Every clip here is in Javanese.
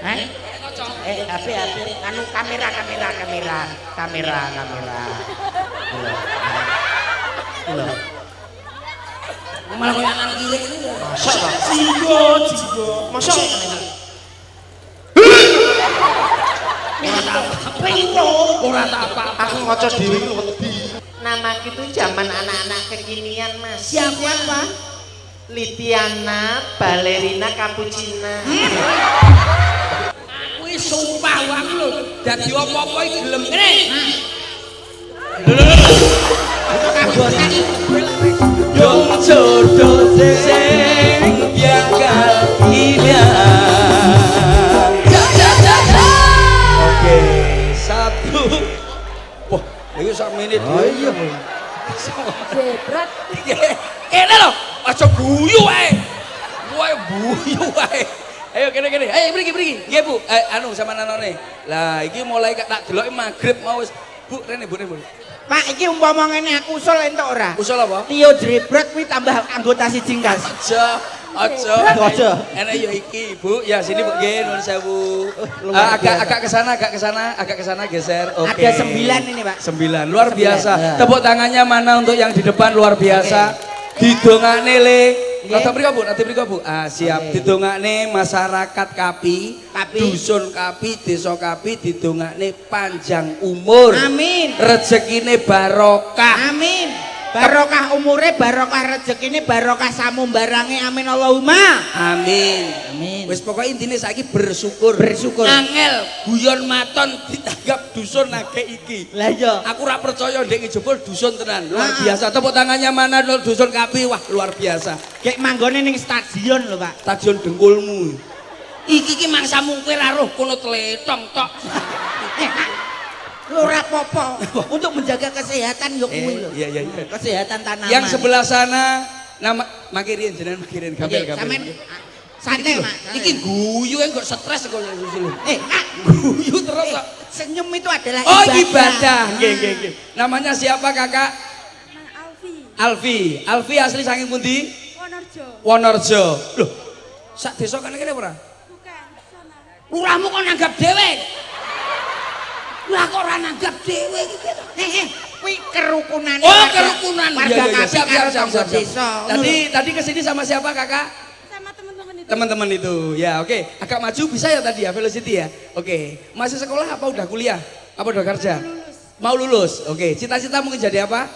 HP anu kamera. Lho. Malah koyo anak cilik ini lho. Jigo. Masa Ora tak apa-apa. aku ngoco dhewe wedi. Nama itu zaman anak-anak kekinian, Mas. Siapa? Litiana Ballerina Cappuccina. Aku iki sumpah wae lho. Dadi apa-apa iki gelem kene. Dong jodoh sing bakal hilang. Oke, satu. Wah, ini sak menit. Oh iya. Jebret. Kene lho, aja guyu wae. Kowe guyu wae. Ayo kene. Ayo mriki. Nggih, Bu. Anu sama nanone. Lah, iki mulai tak deloki magrib mau wis. Bu, rene. Pak, iki umpama ngene aku usul entuk ora? Usul apa? Tio Jebret kuwi tambah anggota siji kas. Aja. Enak ya iki, Bu. Ya sini Bu, nggih nuwun sewu. Agak ke sana geser. Oke. Ada 9 ini, Pak. 9. Luar biasa. Tepuk tangannya mana untuk yang di depan luar biasa. Didongakne le. Nanti mriko Bu. Ah, siap. Didongakne masyarakat Kapi, dusun Kapi, desa Kapi didongakne panjang umur. Amin. Rezekine barokah. Amin. Barokah umure, barokah rezekine, barokah samumbarange. Amin Allahumma. Amin. Wis pokoke intine saiki bersyukur. Angel guyon maton ditanggap dusun nagek iki. Lah iya. Aku ora percaya ndek jebul dusun tenan. Luar biasa. Tepuk tangannya mana dusun Kapi. Wah, luar biasa. Kayak manggone ning stadion lho, Pak. Stadion Dengkulmu. Iki mangsamu kowe ra roh kono tletong tok. Ora apa-apa. Untuk menjaga kesehatan yo kuwi lho. Iya. Kesehatan tanaman. Yang sebelah sana nama makirin jenengan makirin kabel. Sampeyan santai, Mak. Iki guyu kok stres kok susul. Guyu terus kok. Senyum itu adalah Oh, ibadah. ibadah. Nggih. Namanya siapa, Kakak? Alfi. Alfi asli saking pundi? Wonorjo. Loh. Sak desa kene ora? Bukan, sana. Lurahmu kok nanggap dhewe? Lah kok ora nanggap dhewe iki? Kuwi kerukunan. Oh, kerukunan. Warga Iya. Kapi karo tangga desa. Tadi kesini sama siapa, Kakak? Sama teman-teman itu. Teman-teman itu. Ya, oke. Agak maju bisa ya tadi ya, velocity ya. Oke. Masih sekolah apa udah kuliah? Apa udah kerja? Mau lulus. Oke. Cita-cita mungkin jadi apa?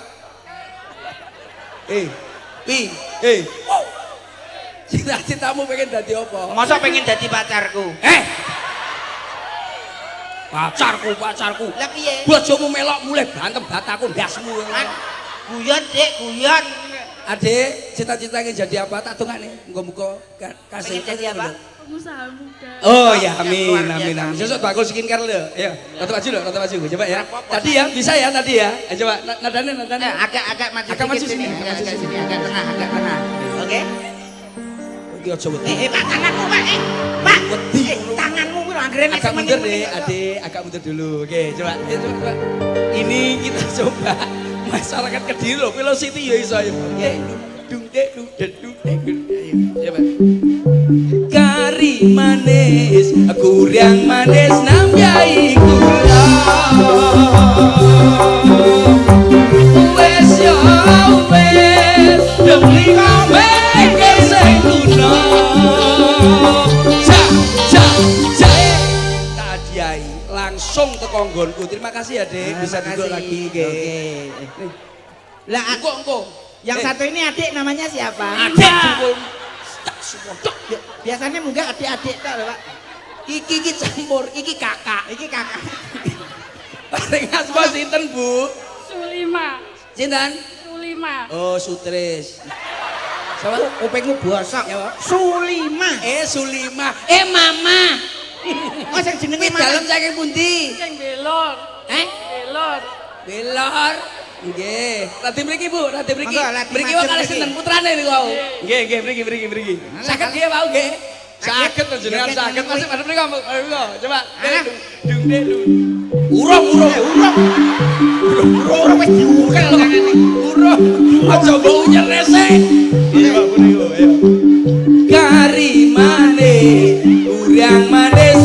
Cita-citamu pengen jadi apa? Masa pengen jadi pacarku? Pacarku. Lah piye? Bojomu melok mulai berantem bataku ndasmu. Guyon, Dik, guyon. Adik, cita-citanya jadi apa? Tak dongakne. Muga-muga kasih. Pengen jadi apa? Pengusaha muda. Oh ya, luar amin. biasa. Sesuk bakul skincare lho. Ayo, rata maju. Coba ya. Tadi ya, bisa ya tadi ya. Ayo coba nadane. Agak maju Agak maju sedikit sini, agak tengah. Oke. Iki aja wedi. Pak, tanganmu, Pak. Pak. Tanganmu kuwi lho anggere nek Agak mundur deh, Adik. Agak mundur dulu. Oke, coba. Ini kita coba masyarakat Kediri loh, velocity ya iso ayo. Coba. Kari manis, kurang manis nambyai kula. Wes yo wes, demi kowe sing tuna. Tadiai langsung teko nggonku. Terima kasih ya, Dek. Bisa duduk lagi. Oke. Lah Engko. yang satu ini adik namanya siapa? Adik jempol. Tak supodok. Biasanya munggah adik-adik tok lho, Pak. Iki campur, iki kakak. Iki kakak. Paling asma sinten, Bu? Sulima. Sinten? Sulima. Oh, Sutris. Sama Kupingmu bosok. ya, Pak? Sulima. Sulima. Mama. Oh, sing jenenge Kuwi dalem saking pundi? Yang belor. Belor. Belor. Nggih. Tadi mriki, Bu, tadi mriki. Monggo, lati Mriki maju wae kalih mriki. sinten putrane niku wau. Nggih, mriki. Saged nggih wau nggih. Saged to jenengan saged. Masih ada mriki, Bu. Coba. Dung. Urung wis diukel tangane. Urung. Aja mbok unyel resik. Iya, Pak, Bu. Ayo. Kari manis, urang manis.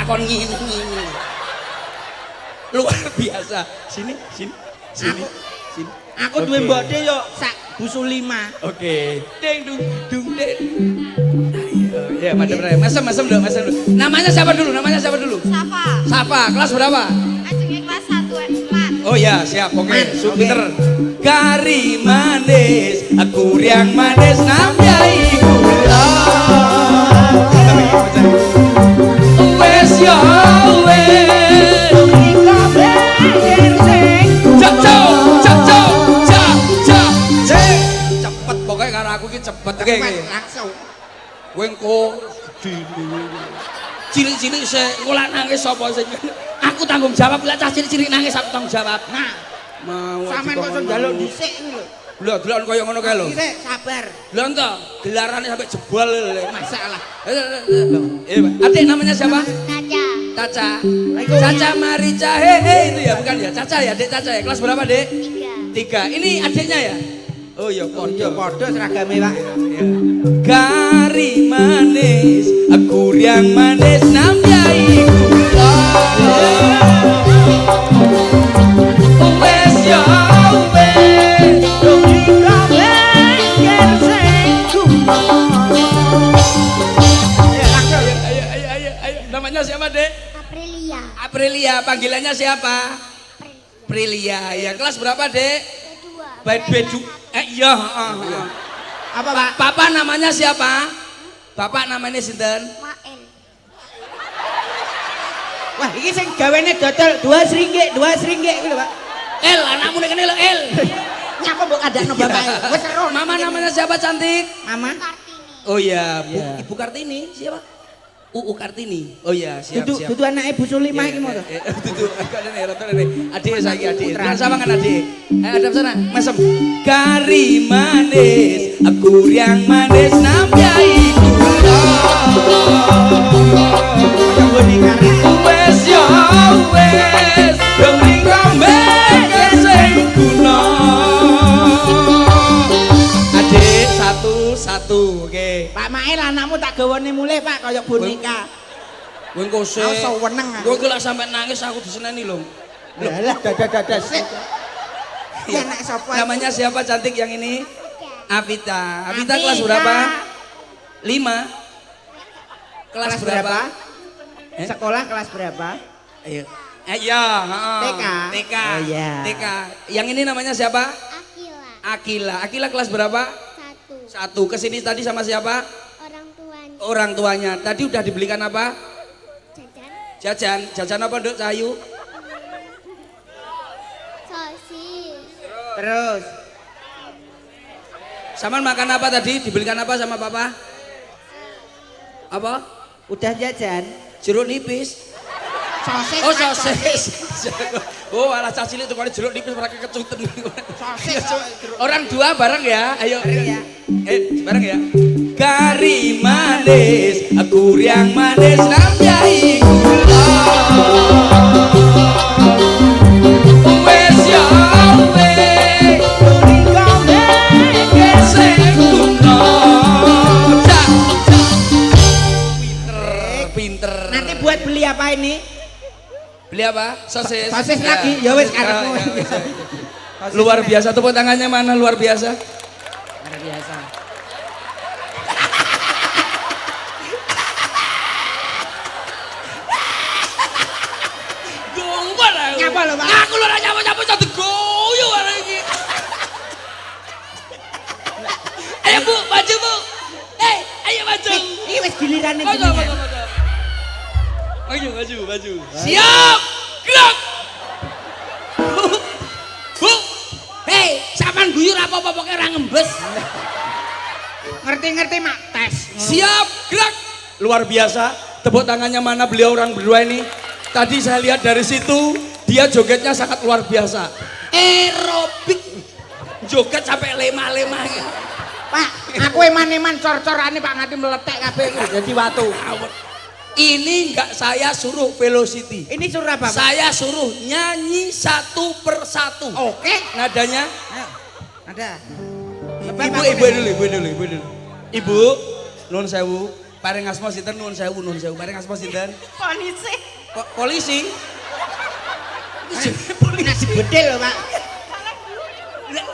takon ngini. Luar biasa. Sini. Sini. Aku duwe mbokne yo sak busu 5. Oke. Ding dung ding. Ayo, ya madem. Masem dong. Namanya siapa dulu? Safa. Kelas berapa? Ajengnya kelas 1 4. Oh ya, siap. Oke, pinter. Kari manis, aku yang manis namyai gula. Wes yo wes. Cepet pokoknya karena aku ki cepet. Oke. Langsung. Kowe engko cilik-cilik sik engko lak nangis sapa sing aku tanggung jawab lek cah cilik-cilik nangis aku tanggung jawab. Nah, Mau sampean kok iso njaluk dhisik iki lho. Lho, delok koyo ngono kae lho. Dhisik sabar. Lho ento, gelarane sampai jebol lho. Masalah. Adik namanya siapa? Caca. Caca Marica. He itu ya bukan ya? Caca ya, Dek Caca ya. Kelas berapa, Dek? 3. Ini adiknya ya? Oh iya, Padha seragame, Pak. Kari manis, aku yang manis namyai gula. Wes yo wes, ayo. Namanya siapa, Dek? Aprilia. Panggilannya siapa? Prilia. Ya, kelas berapa, Dek? Bedu. Iya, Apa, Pak? Papa namanya siapa? Bapak namanya sinten? Wah, iki sing gawene dodol 2 ringgit iki lho, Pak. El, anakmu nek kene lho, El. Nyapa mbok andakno bapake. Wis ero. Mama namanya siapa cantik? Mama. Oh iya, Iya. Ibu Kartini. Siapa? Kartini. Oh iya, siap. Dudu anake busu 5 iki mau to. Dudu, kadene rene. Adik saiki adik. Jangan sama kan adik. Hadap sana, mesem. Kari manis, aku yang manis namyai gula. Wes yo wes, demi ngombe sing guna. Adik satu, oke. Pak Mail anakmu tak gawane mulih, Pak, kaya boneka. Kowe engko sik. Aku seneng aku. Kowe iki lek sampe nangis aku diseneni lho. Lah dadah sik. Ya nek sapa? Namanya siapa cantik yang ini? Avita. Avita kelas berapa? 5. Kelas berapa? Sekolah kelas berapa? Ayo. Iya, TK. Oh, iya. TK. Yang ini namanya siapa? Akila. Akila kelas berapa? 1. Kesini tadi sama siapa? Orang tuanya. Tadi udah dibelikan apa? Jajan apa, Nduk Cahayu? Terus Saman makan apa tadi? Dibelikan apa sama papa? Apa? udah jajan Jeruk nipis. sosis. Oh, Pak, sosis. Oh, alah cah cilik tukane jeruk nipis ora kecuten. Sosis. Orang 2 bareng ya. Ayo. Bareng ya. Bareng ya. Kari manis, aku yang manis namyai gula. Wes yo wes, ngombe gesek guna. Pinter. Nanti buat beli apa ini? Beli apa? Sosis. Sosis lagi. Ya wis karepmu. Luar biasa, tepuk tangannya mana luar biasa. Luar biasa. Gombal aku. Nyapa lho, Pak? Aku lho ora nyapa-nyapa jadi goyo arek iki. Ayo Bu, maju Bu. Ayo maju. Iki wis gilirane Maju, jenengan. maju. Siap. Gerak. Bu. Hei, sampean guyu ora apa-apa pokoke ora ngembes. Ngerti-ngerti mak tes. Siap, gerak. Luar biasa. Tepuk tangannya mana beliau orang berdua ini. Tadi saya lihat dari situ, dia jogetnya sangat luar biasa. Aerobik. Joget sampai lemah-lemah. Pak, aku eman-eman cor-corane Pak nganti meletek kabeh dadi watu. Ini enggak saya suruh velocity. Ini suruh apa, Pak? Saya suruh nyanyi 1 per 1. Oke. Nadanya. Ayo. Ada. Ibu dulu. Ibu, nun sewu. Paring asma sinten nuwun sewu. Paring asma sinten? Polisi. Polisi. Nasi gede lho, Pak.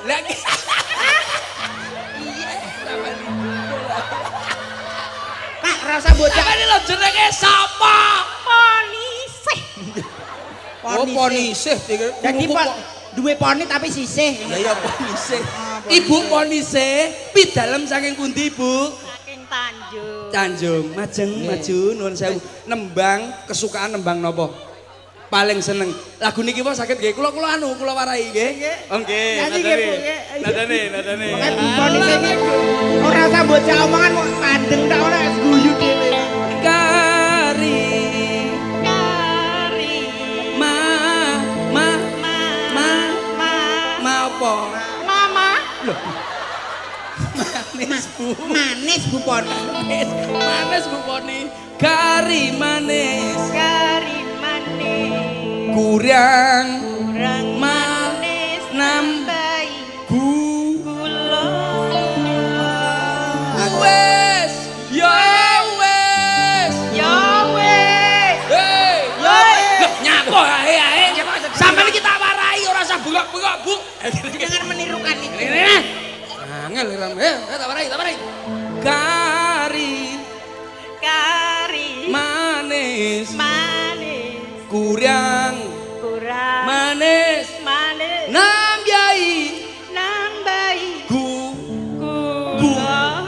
Lagi. Pak, rasa bocah. Apa ini lo jenenge sapa? Polisi. Oh, ponisih. Jadi duwe poni tapi sisih. Ya ponisih. Ibu ponisih pidalem saking pundi, Bu? Saking Tanjung. Tanjung, maju nuwun sewu. Nembang kesukaan nembang napa? Paling seneng. Lagu niki apa saged nggih? Kula warai nggih. Oh nggih. Nyanyi nggih, Bu, nggih. Nadane. Pokoke poni iki ora usah bocah omongan kok pandeng tak ora guyu dhewe. Kari ma apa? Mama. Manis Bu. Manis Bu Poni. Manis Bu Poni. Kari manis. Kurang Manis nambahi gula. Wes, ya wes. Ya wes. Hei, Wes. nyapa ae. Sampeyan iki tak warai ora usah bengok-bengok, Bu. Jangan menirukan itu. Angel ram. Tak warai. Kari manis. Kurang manis. Nambahi Gula.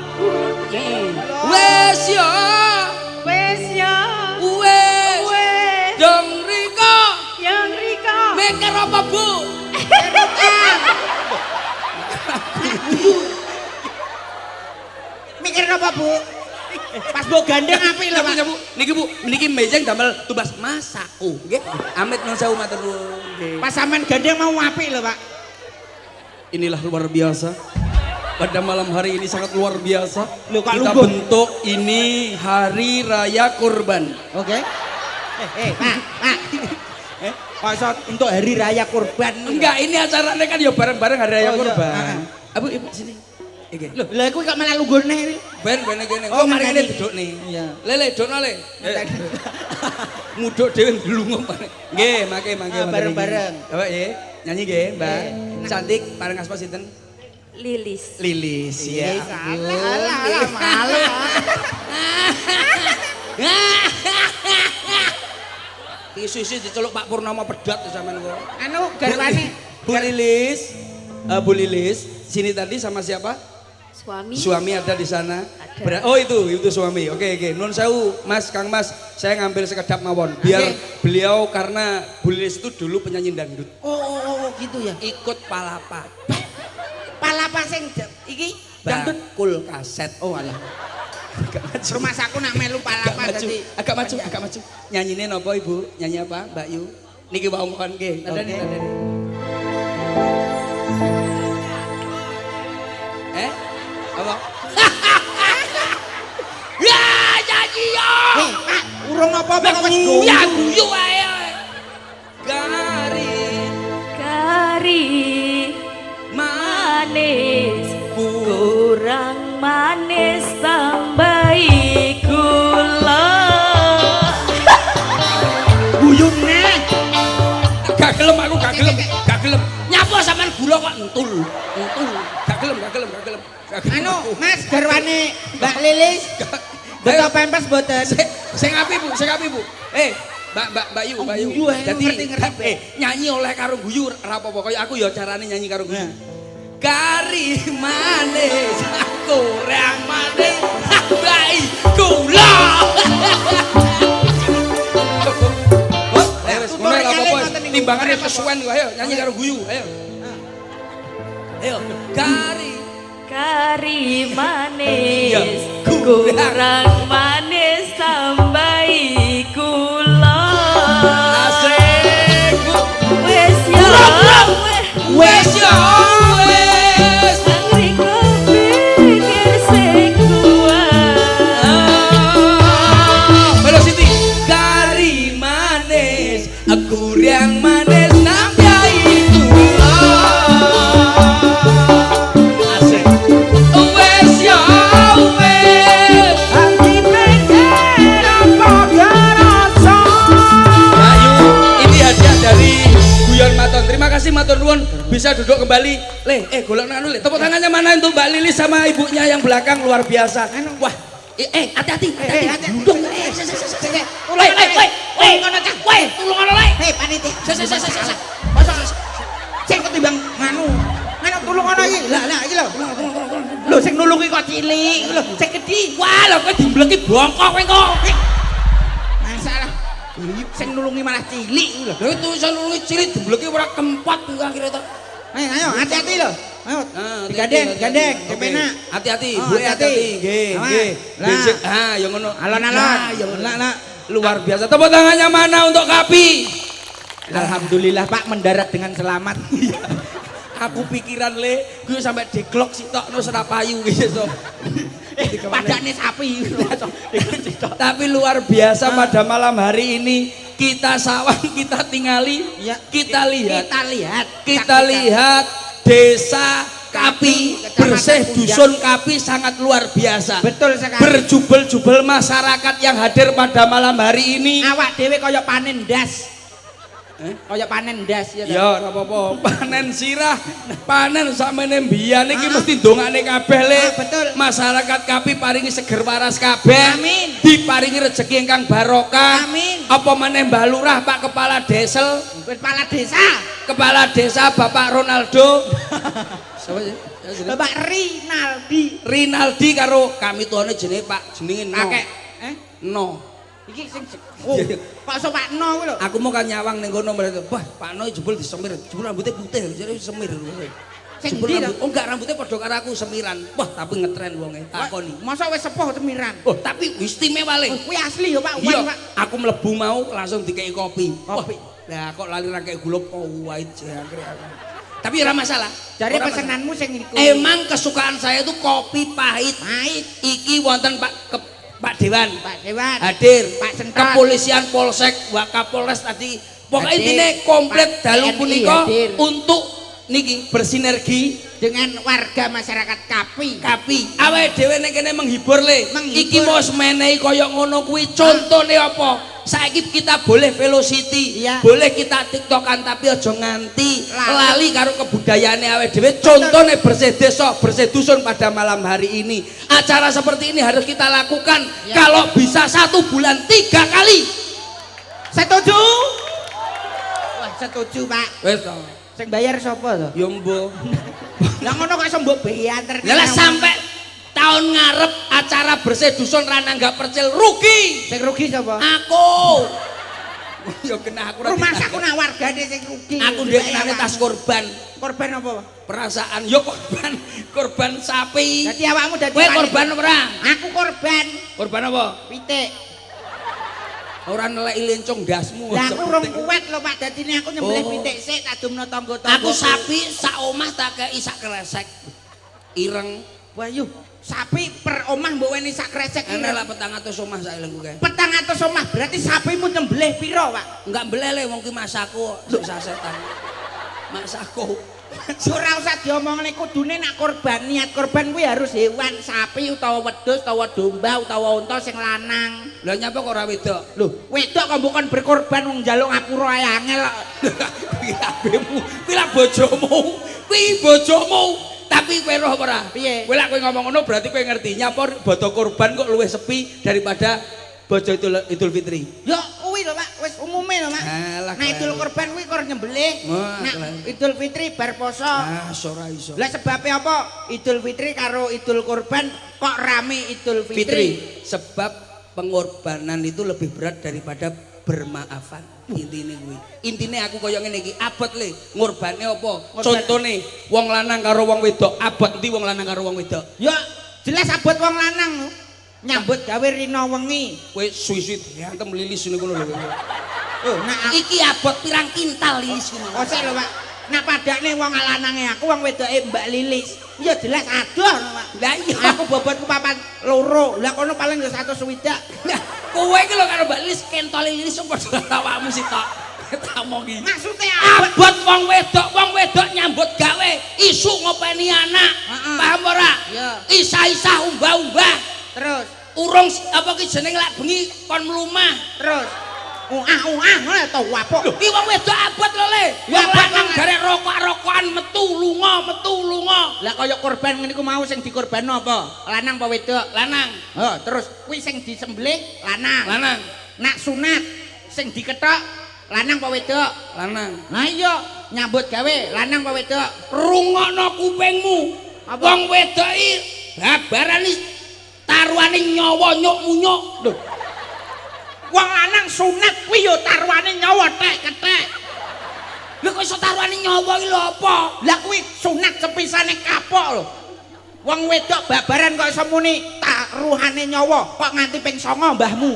wes ya. Wes ya. Wes. Wes. Dong riko. Yang Rika. Mikir apa, Bu? Mikir apa, Bu? Pas mbok gandeng apik lho, Pak. Bu. Niki mejeng damel tumbas masakku, nggih. Amit nuwun sewu matur nuwun, nggih. Pas sampean gandeng mau apik lho, Pak. Inilah luar biasa. Pada malam hari ini sangat luar biasa. Loh, kok Kita lungguh? bentuk ini hari raya kurban. Oke. Pak. Kok iso untuk hari raya kurban? Enggak, ini acaranya kan ya bareng-bareng hari raya Oh, iya. kurban. Abu, ibu sini. Iki. Loh, lha kuwi kok malah lunggurne iki. Ben kene. Oh, Oh, mari ngenteni. kene duduk nih. Iya. Le, dokno le. Muduk dhewe nglungguh. Nggih, mangke. Bareng-bareng. Bapak nggih, nyanyi nggih, Mbak. Nggih. Cantik, paring asma sinten? Lilis. Lilis, ya. Alah, malu. Isu-isu diceluk Pak Purnomo pedat sampean kok. Anu garwane Bu Lilis, sini tadi sama siapa? Suami. Suami ada di sana. Ada. Oh itu suami. Oke. Nun sewu, Mas, Kang Mas, saya ngambil sekedap mawon. Biar beliau karena Bu Lilis itu dulu penyanyi dangdut. Oh, gitu ya. Ikut palapa. Palapa sing iki dangdut Bakul kaset. oh alah. Agak maju. Rumah saku nak melu palapa dadi Agak maju. Nyanyine napa Ibu? Nyanyi apa, Mbak Yu? Niki wae mohon nggih. Nadane. Apa? Ya, nyanyi yo. Pak, urung apa-apa kok wis Guyu ae. Kari Manis. Kurang manis tambahi gula. guyune. gak gelem aku gak gelem. Nyapa sampean gula kok entul. Gak gelem. Anu, Mas garwane Mbak Lilis. Beto pempes mboten. Sing api Bu. Mbak Yu. Guyu ae, Dadi ngerti. nyanyi oleh karo guyu ora apa-apa kaya aku ya carane nyanyi karo guyu. Kari manis, kurang manis, baik gula. Wes, mulai apa-apa. Timbangannya kesuwen kok, ayo nyanyi karo guyu, ayo. Ayo, Kari manis. Ya, Kurang manis tambahi gula. asik. Wes ya. Wes ya, wes. Angri pikir sing kuat. Halo Siti. Kari manis, kurang manis nambahi gula. Asik. Wes ya, wes. Angri bisa duduk kembali. Golek anu Le. Tepuk tangannya mana untuk Mbak Lilis sama ibunya yang belakang luar biasa. Wah, hati-hati. Duduk. Tulung ana le. Hei panitia. Sing ketimbang nganu tulung ana iki. Lah iki lho. Lho sing nulungi kok cilik lho, sing gedhi. Wah, lho kowe dimbleki bongkok kowe kok. Masalah. Sing nulungi malah cilik lho. Lha itu iso nulungi cilik dimbleki ora kempot ku akhire to. Ayo hati-hati lho. Ayo. Gandeng, kepenak. Hati-hati, Bu hati-hati. Nggih. Becik. Ya ngono. Alon-alon. Ya ngono. Luar biasa. Tepuk tangannya mana untuk Kapi? Alhamdulillah Pak mendarat dengan selamat. Aku pikiran Le, gue sampai deglok sitok no serapayu gitu. Padane sapi. Tapi luar biasa pada malam hari ini kita sawang, kita tingali, kita lihat desa Kapi, bersih dusun Kapi sangat luar biasa. Betul sekali. Berjubel-jubel masyarakat yang hadir pada malam hari ini. Awak dhewe kaya panen ndas. Kaya panen ndas ya. Ya ora apa-apa, panen sirah, panen sakmene mbiyen iki mesti ndongane kabeh Le. Betul. Masyarakat Kapi paringi seger waras kabeh. Amin. Diparingi rezeki ingkang barokah. Amin. Apa meneh Mbah Lurah, Pak Kepala Desel, Kepala Desa Bapak Ronaldo. Siapa sih? Bapak Rinaldi karo kami tuane jenenge Pak jenenge No. Kakek. No. Iki sing Pak Sopakno kuwi lho. Aku mau kan nyawang ning kono mrene. Wah, Pak No jebul disemir. Jebul rambutnya putih, jadi semir. Sing Jebul ndi rambut. Oh enggak, rambutnya padha karo aku semiran. Wah, tapi ngetren wonge. Takoni. Masa wis sepuh semiran. Oh, tapi istimewa Le. Kuwi asli ya Pak, Iya, Pak. aku mlebu mau langsung dikei kopi. Kopi. Lah kok lali ra kei gula pahit jangkrik aku. Tapi ora masalah. Jare Ora pesenanmu sing iku. Emang kesukaan saya itu kopi pahit. Iki wonten Pak Dewan. Hadir. Pak Sentot. Kepolisian Polsek, Wakapolres tadi. Pokoknya Hadir. intinya komplit Pak dalu TNI punika hadir. untuk niki bersinergi dengan warga masyarakat Kapi. Awake dhewe nek kene menghibur Le. Menghibur. Iki mau menehi kaya ngono kuwi contone apa? Saiki kita boleh velocity, Iya. boleh kita tiktokan tapi aja nganti Lali. lali karo kebudayaane awake dhewe. Contone bersih desa, bersih dusun pada malam hari ini. Acara seperti ini harus kita lakukan. Iya. Kalau bisa 1 bulan 3 kali. Setuju? Wah, setuju Pak. Wes to. Sing bayar sapa to? Yo mbok. Lah ngono kok iso mbok bianter. Lah sampai tahun ngarep acara bersih dusun Ranangga Percil rugi. Sing rugi sapa? Aku. Yo kena aku Rumah saku nak wargane sing rugi. Aku ndek kenane tas korban. Korban apa? Perasaan yo korban sapi. Dadi awakmu dadi Kowe korban ora? Aku korban. Korban apa? Pitik. Ora neleki lencong dasmu. Lah aku rong kuat lho Pak, dadine aku nyembelih pitik sik tak dumno tangga-tangga. Aku sapi sak omah tak kei sak kresek. Ireng. Wah yuk, sapi per omah mbok weni sak kresek Ana ireng. lah 400 omah sak elengku kae. 400 omah berarti sapimu nyembelih piro, Pak? Enggak mbelele wong ki masaku kok sasetan. Masaku. Ora usah diomongne kudune nak korban, niat korban kuwi harus hewan, sapi utawa wedhus utawa domba utawa unta sing lanang. Lah nyapa kok ora wedok? Lho, wedok kok bukan berkorban wong njaluk ngapura ae angel kok. Kuwi abemu, kuwi lah bojomu. Kuwi bojomu. Tapi kowe roh ora? Piye? Kowe lek kowe ngomong ngono berarti kowe ngerti nyapa bodo korban kok luwih sepi daripada bojo Idul Fitri. Yo kuwi lho Pak, wis umume lho Pak. Alah, Nah Idul Kurban kuwi kor nyembelih. Wah, Nah keren. Idul Fitri bar poso. Ah, ora iso. Lah sebabnya apa? Idul Fitri karo Idul Kurban kok rame Idul Fitri, Fitri. sebab pengorbanan itu lebih berat daripada bermaafan. Intine kuwi. Intine aku koyo ngene iki, abot Le, ngorbane apa? Contone wong lanang karo wong wedok, abot endi wong lanang karo wong wedok? Ya jelas abot wong lanang lho. Nyambut gawe rina wengi. Kowe suwi-suwi diantem lilis ngene kono lho. Oh, nah Iki abot pirang kintal lilis ngono. kosek lho Pak. Nah padakne wong lanange aku wong wedoke Mbak Lilis. Ya jelas adoh lho Pak. Lah iya. Aku bobotku papan loro. Lah kono paling ya 160. Lah, kowe iki lho karo Mbak Lilis kentol lilis padha awakmu sih tok. Tamongi. Maksudnya Abot wong wedok nyambut gawe isu ngopeni anak. Paham ora? Iya. Isah-isah umbah-umbah. terus Urung apa ki jeneng lek bengi kon mlumah. terus ngono to apa? Ki wong wedok abot lho Le. Ya, Wong lanang garek rokok-rokokan metu lunga. Lah kaya korban ngene iku mau sing dikorbanno apa? Lanang apa wedok? Lanang. Oh, terus kuwi sing disembelih lanang. Lanang. Nak sunat sing diketok lanang apa wedok? Lanang. Nah iya, nyambut gawe lanang apa wedok? Rungokno kupingmu. Wong wedok iki babarani taruhane nyawa nyuk-munyuk. Lho, Wong lanang sunat kuwi yo taruhane nyawa tek-ketek. lho kok iso taruhane nyawa iki lho apa? Lah kuwi sunat sepisane kapok lho. Wong wedok babaran kok iso muni taruhane nyawa kok nganti ping 9 mbahmu.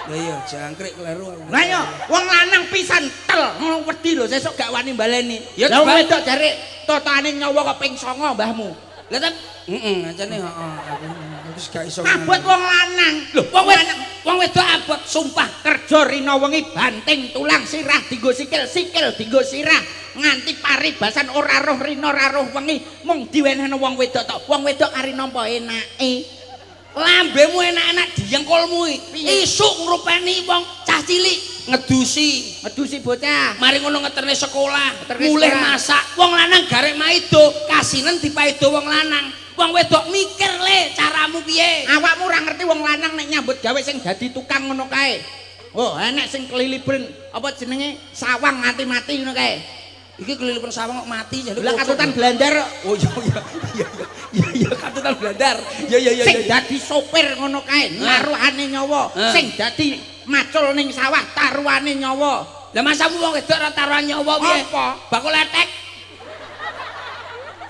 Lah iya jangkrik kleru aku. Lah yo wong lanang pisan tel ngono wedi lho sesuk gak wani baleni. Ya, Lah wong Bang. wedok jare totane nyawa kok ping 9 mbahmu. Lah tapi ngancane heeh aku wis gak iso. Abot wong lanang. Lho wong wedok abot sumpah. Kerja rina wengi banting tulang sirah dienggo sikil dienggo sirah nganti paribasan ora roh rina ora roh wengi mung diwenehno wong wedok tok. Wong wedok kari nampa enake. Lambemu enak-enak diengkolmu Piye? isuk ngrupeni wong cah cilik ngedusi Medusi bocah. mari ngono ngeterne sekolah Ngeterne mulih sekolah. masak wong lanang garek maido kasinen dipaido wong lanang wong wedok mikir Le caramu piye Awakmu ora ngerti wong lanang nek nyambut gawe sing dadi tukang ngono kae. Oh, enek sing kelilipren apa jenenge sawang nganti mati ngono kae. iki kelilipan sawang kok mati jaluk Lah katutan blandar oh iya katutan blandar iya sing dadi sopir ngono kae naruhane nyawa. Sing dadi macul ning sawah taruhane nyawa. lah masamu wong wedok ora taruhan nyawa piye Apa? bakul letek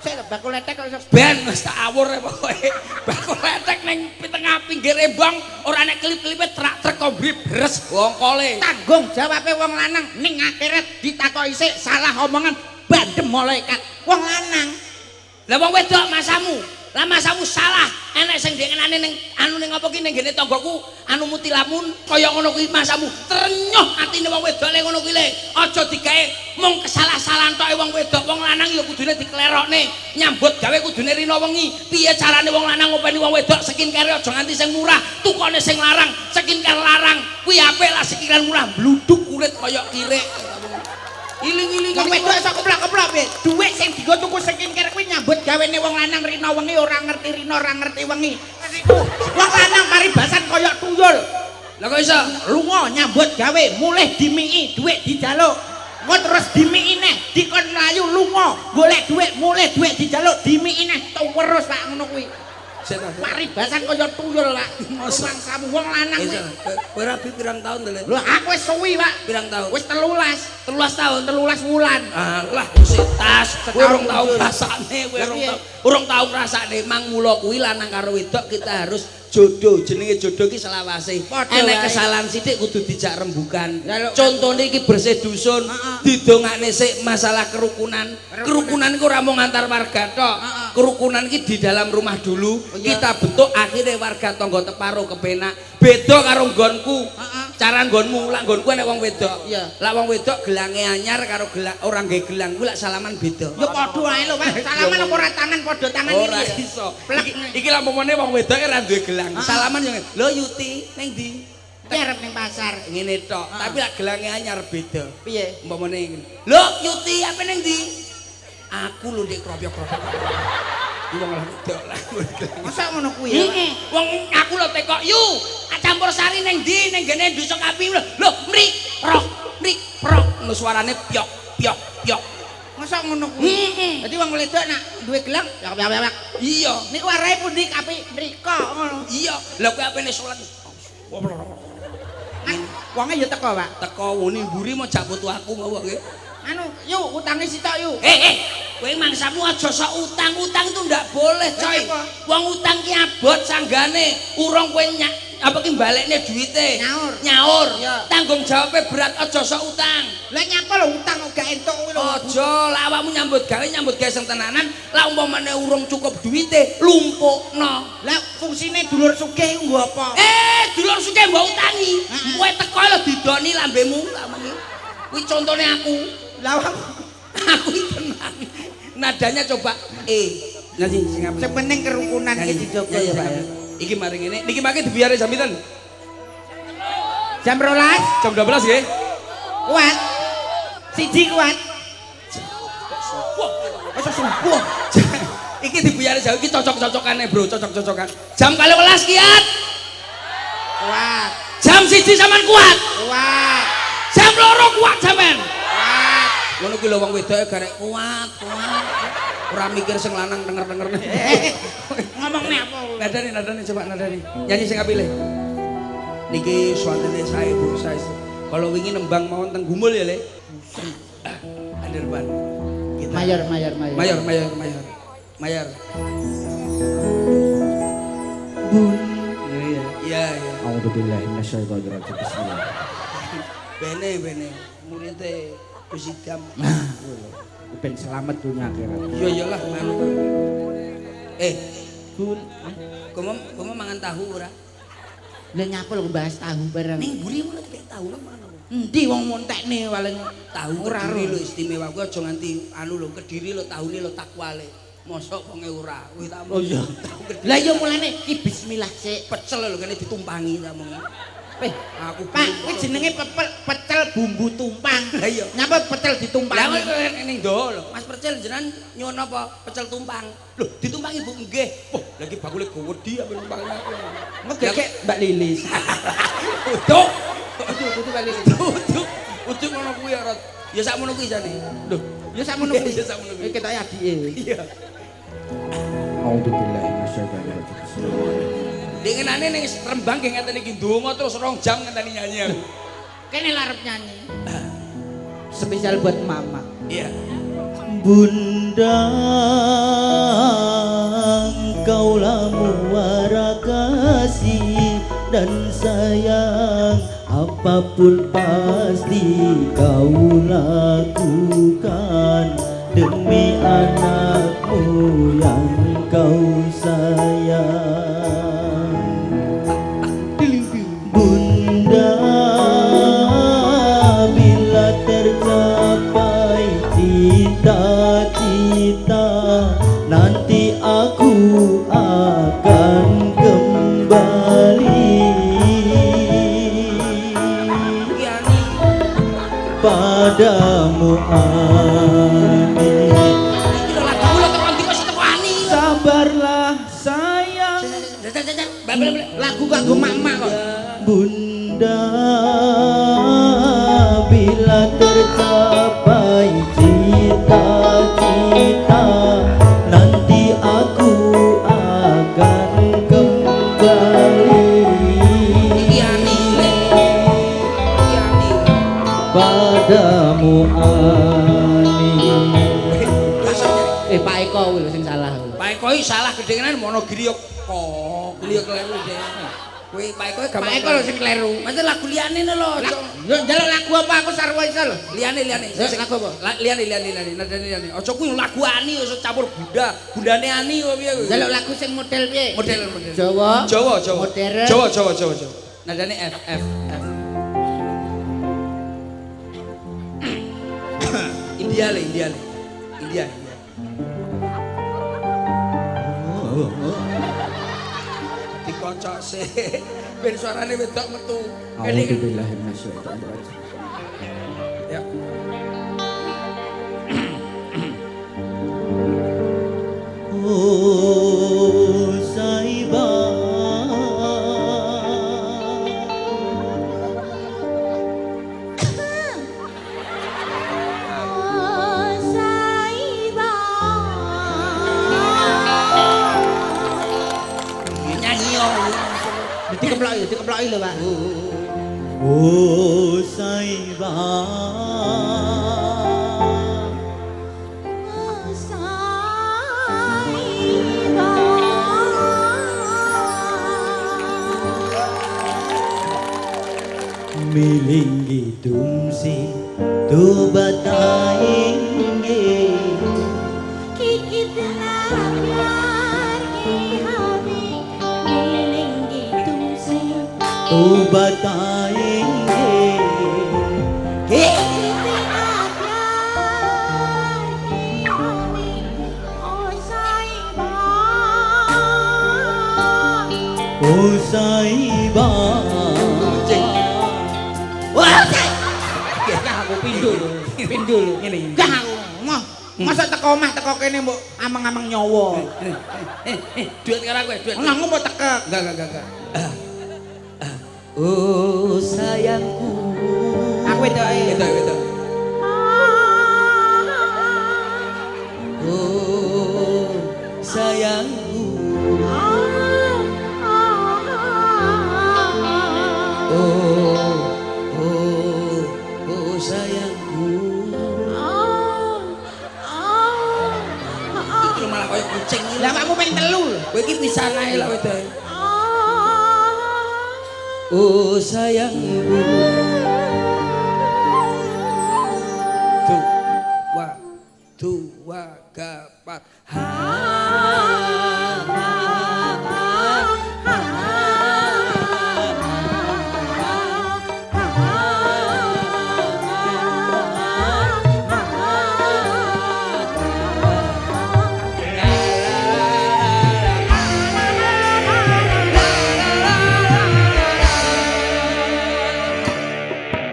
Sik bakul letek kok iso ben wis tak awur pokoke bakul letek ning tengah pinggir embong ora nek klip-klipe trak-trek kombri bres wongkole tanggung jawabe wong lanang ning akhirat ditakoki sik salah omongan bandem malaikat. Wong lanang lah wong wedok masamu lah masamu salah enek sing dengenane ning anu ning apa ki ning gene tanggoku anu mutilamun kaya ngono kuwi masamu ternyuh atine wong wedok le ngono kuwi le aja digawe mung kesalah-salahan tok wong wedok wong lanang ya kudune diklerokne nyambut gawe kudune rina wengi piye carane wong lanang ngopeni wong wedok skincare aja nganti sing murah tukone sing larang skincare larang kuwi apik lah skincare murah bluduk kulit kaya kirik iling-iling wong wedok iso keplok-keplok piye? Dhuwit sing dienggo tuku skincare kuwi nyambut gawene wong lanang rina wengi ora ngerti rina ora ngerti wengi. Wong lanang paribasan kaya tuyul. lah kok iso Lunga nyambut gawe mulih dimiki dhuwit dijaluk. Engko terus dimiki neh dikon mlayu lunga golek dhuwit mulih dhuwit dijaluk dimiki neh terus Pak ngono kuwi. Paribasan kaya tuyul Pak. Mangsamu wong lanang kuwi. kowe rabi pirang tahun to le Lho aku wis suwi Pak. pirang tahun Wis 13 tahun 13 wulan. alah usik tas kowe urung tau rasane kowe urung tau rasane mang mula kuwi lanang karo wedok kita harus jodoh jenenge jodoh ki selawase Padha enek wae. kesalahan sithik kudu dijak rembugan Ya, lho. contone iki bersih dusun didongakne sik masalah kerukunan kerukunan iku ora mung antar warga tok kerukunan iki di dalam rumah dulu iya. kita bentuk akhirnya warga tangga teparo kepenak beda karo nggonku cara nggonmu lak nggonku enek wong wedok Iya. lak wong wedok gelange anyar karo gelang orang nggae gelang ku lak salaman beda Ya padha ae lho Pak. Salaman apa ora tangan padha tangan iki. ora ya. iso Plek. iki lak umpamane wong wedok ora duwe gelang salaman yo lho Yuti ning ndi Iki arep ning pasar. ngene tok tapi lak gelange anyar beda Piye? umpamane ngene lho Yuti apa ning ndi aku lho ndek krobyok-krobyok wong wedok lah Masa ngono kuwi ya? Pak? wong aku lho tekok yu campur sari ning ndi ning gene dusun kapi lho mrik prok ngono suarane pyok pyok pyok Masa ngono kuwi? Dadi wong wedok nak duwe gelang ya iya niku arahe pundi kapi mriko ngono. iya lha kowe apene salat Wonge ya teko, Pak. teko wuni mburi mau jak putu aku mau kowe Anu, yuk utange sitok yuk. kowe mangsamu aja sok utang itu ndak boleh coy Kenapa? wong utang ki abot sanggane urung kowe apa ki balekne duwite nyaur Iya. tanggung jawabnya berat aja sok utang Lah nyapa lho utang kok gak entuk kuwi lho. aja lah awakmu nyambut gawe sing tenanan lah umpamane urung cukup duwite lumpukno Lah fungsine dulur sugih nggo apa? dulur sugih mbok utangi Heeh. kowe teko lho didoni lambemu lamene kuwi contone aku Lah aku iki tenang nadanya coba nanti sing apa sing penting kerukunan iki dijogo ya, Pak. iki mari ngene niki mangke dibiare jamitan Jam 12. Jam 12 nggih. Kuat. Siji kuat. Masa subuh. Iki dibuyari jauh iki cocok-cocokane, Bro, cocok-cocokan. Jam 12 kiat. Kuat. Jam 1 sampean kuat. Kuat. Jam 2 kuat sampean. Kuat. Ngono kuwi lho wong wedoke garek kuat. Ora mikir sing lanang denger-denger. Ngomongnya apa? Nadani coba nadani. Nyanyi sing apik le. Niki swatene sae Bu, sae. Kalau wingi nembang mawon teng Gumul ya, Le. Anderban. Kita Mayor. Bun. Iya. A'udzubillahi minasyaitonirrajim. Bismillah. Bene. Muridé Gus Idam. Ben selamat dunia akhirat. Iya iyalah melu. Bun. Komo mangan tahu ora? Lah nyapa lho bahas tahu bareng. Ning mburi ngono kayak tahu mangan. Endi wong montekne paling Tahu ora Kediri ro. lho istimewa kuwi aja nganti anu lho Kediri lho tahune lho takwale. Mosok wonge ora. Kuwi tak Oh iya. Lah iya mulane iki bismillah sik. pecel lho kene ditumpangi tak mong. Aku Pak, kuwi jenenge pecel bumbu tumpang. Lah iya. Nyapa pecel Lah ditumpangi? kok ning ndo lho. Mas Percil jenengan nyuwun apa? Pecel tumpang. Lho, ditumpangi Bu nggih. Wah, lagi bakule gowedi ampe numpangi aku. Ngegek Mbak Lilis. Uduk. Kudu Mbak Lilis. Uduk ngono kuwi ya, Rot. Ya sakmono kuwi jane. Lho, Ya sakmono kuwi. Ya sakmono kuwi. Iki ketoke adike. iya. A'udzubillahi minasyaitonirrajim. Dengenane ning Rembang nggih ngeten iki ndonga terus 2 jam ngenteni nyanyi aku. Kene larep nyanyi. Spesial buat mama. Iya. Bunda, engkaulah muara kasih dan sayang, apapun pasti kau lakukan demi anakmu yang kau sayang. Bunda, bila tercapai cita-cita, nanti aku akan kembali padamu, Ani. Iki lho lagu lho tekan ndi kok teko Ani. Sabarlah sayang Lagu kanggo mama kok. Bunda, bila tercapai cita-cita, nanti aku akan kembali Iki Ani. Iki Ani. padamu, Ani. Pak Eko kuwi lho sing salah. Pak Eko iki salah gedengenan Monogiri yo kok. Liya kleru deh. Kuwi Pak Eko gampang. Pak Eko lho sing kleru. Macam lagu liyane lho. Yo njaluk lagu apa aku sarwa iso lho. Liyane. Sing lagu apa? Liyane. Nadane liyane. Aja kuwi lagu Ani iso campur Bunda. Bundane Ani kok piye kuwi? Njaluk lagu sing model piye? Model. Jawa. Jawa. Modern. Jawa. Nadane F. India. Dikocok sih. Ben suarane wedok metu. A'udzubillahi minasyaitonirrajim. Ya. Oh Saibah, Nyanyi yo. Dikeploki lho, Pak. oh Saibah, milinggi tumsi tu batainge Kikit na pyar ki hame miling tumse tu batainge Kikit na pyar ki hame oh saibah oh Saibah, aku pindul. Pindul ngene. Gah aku moh. Masa teko omah teko kene mbok amang-amang nyawa. Duit karo kowe, duit. Nang mbok tekek. Enggak. Oh sayangku. Aku wedoke. Gitu. Oh sayangku. Oh sayangku. Iki lho malah koyo kucing iki. Lah awakmu ping telu. Kowe iki pisan ae lah wedoke. Oh sayangku. Dua, gapat.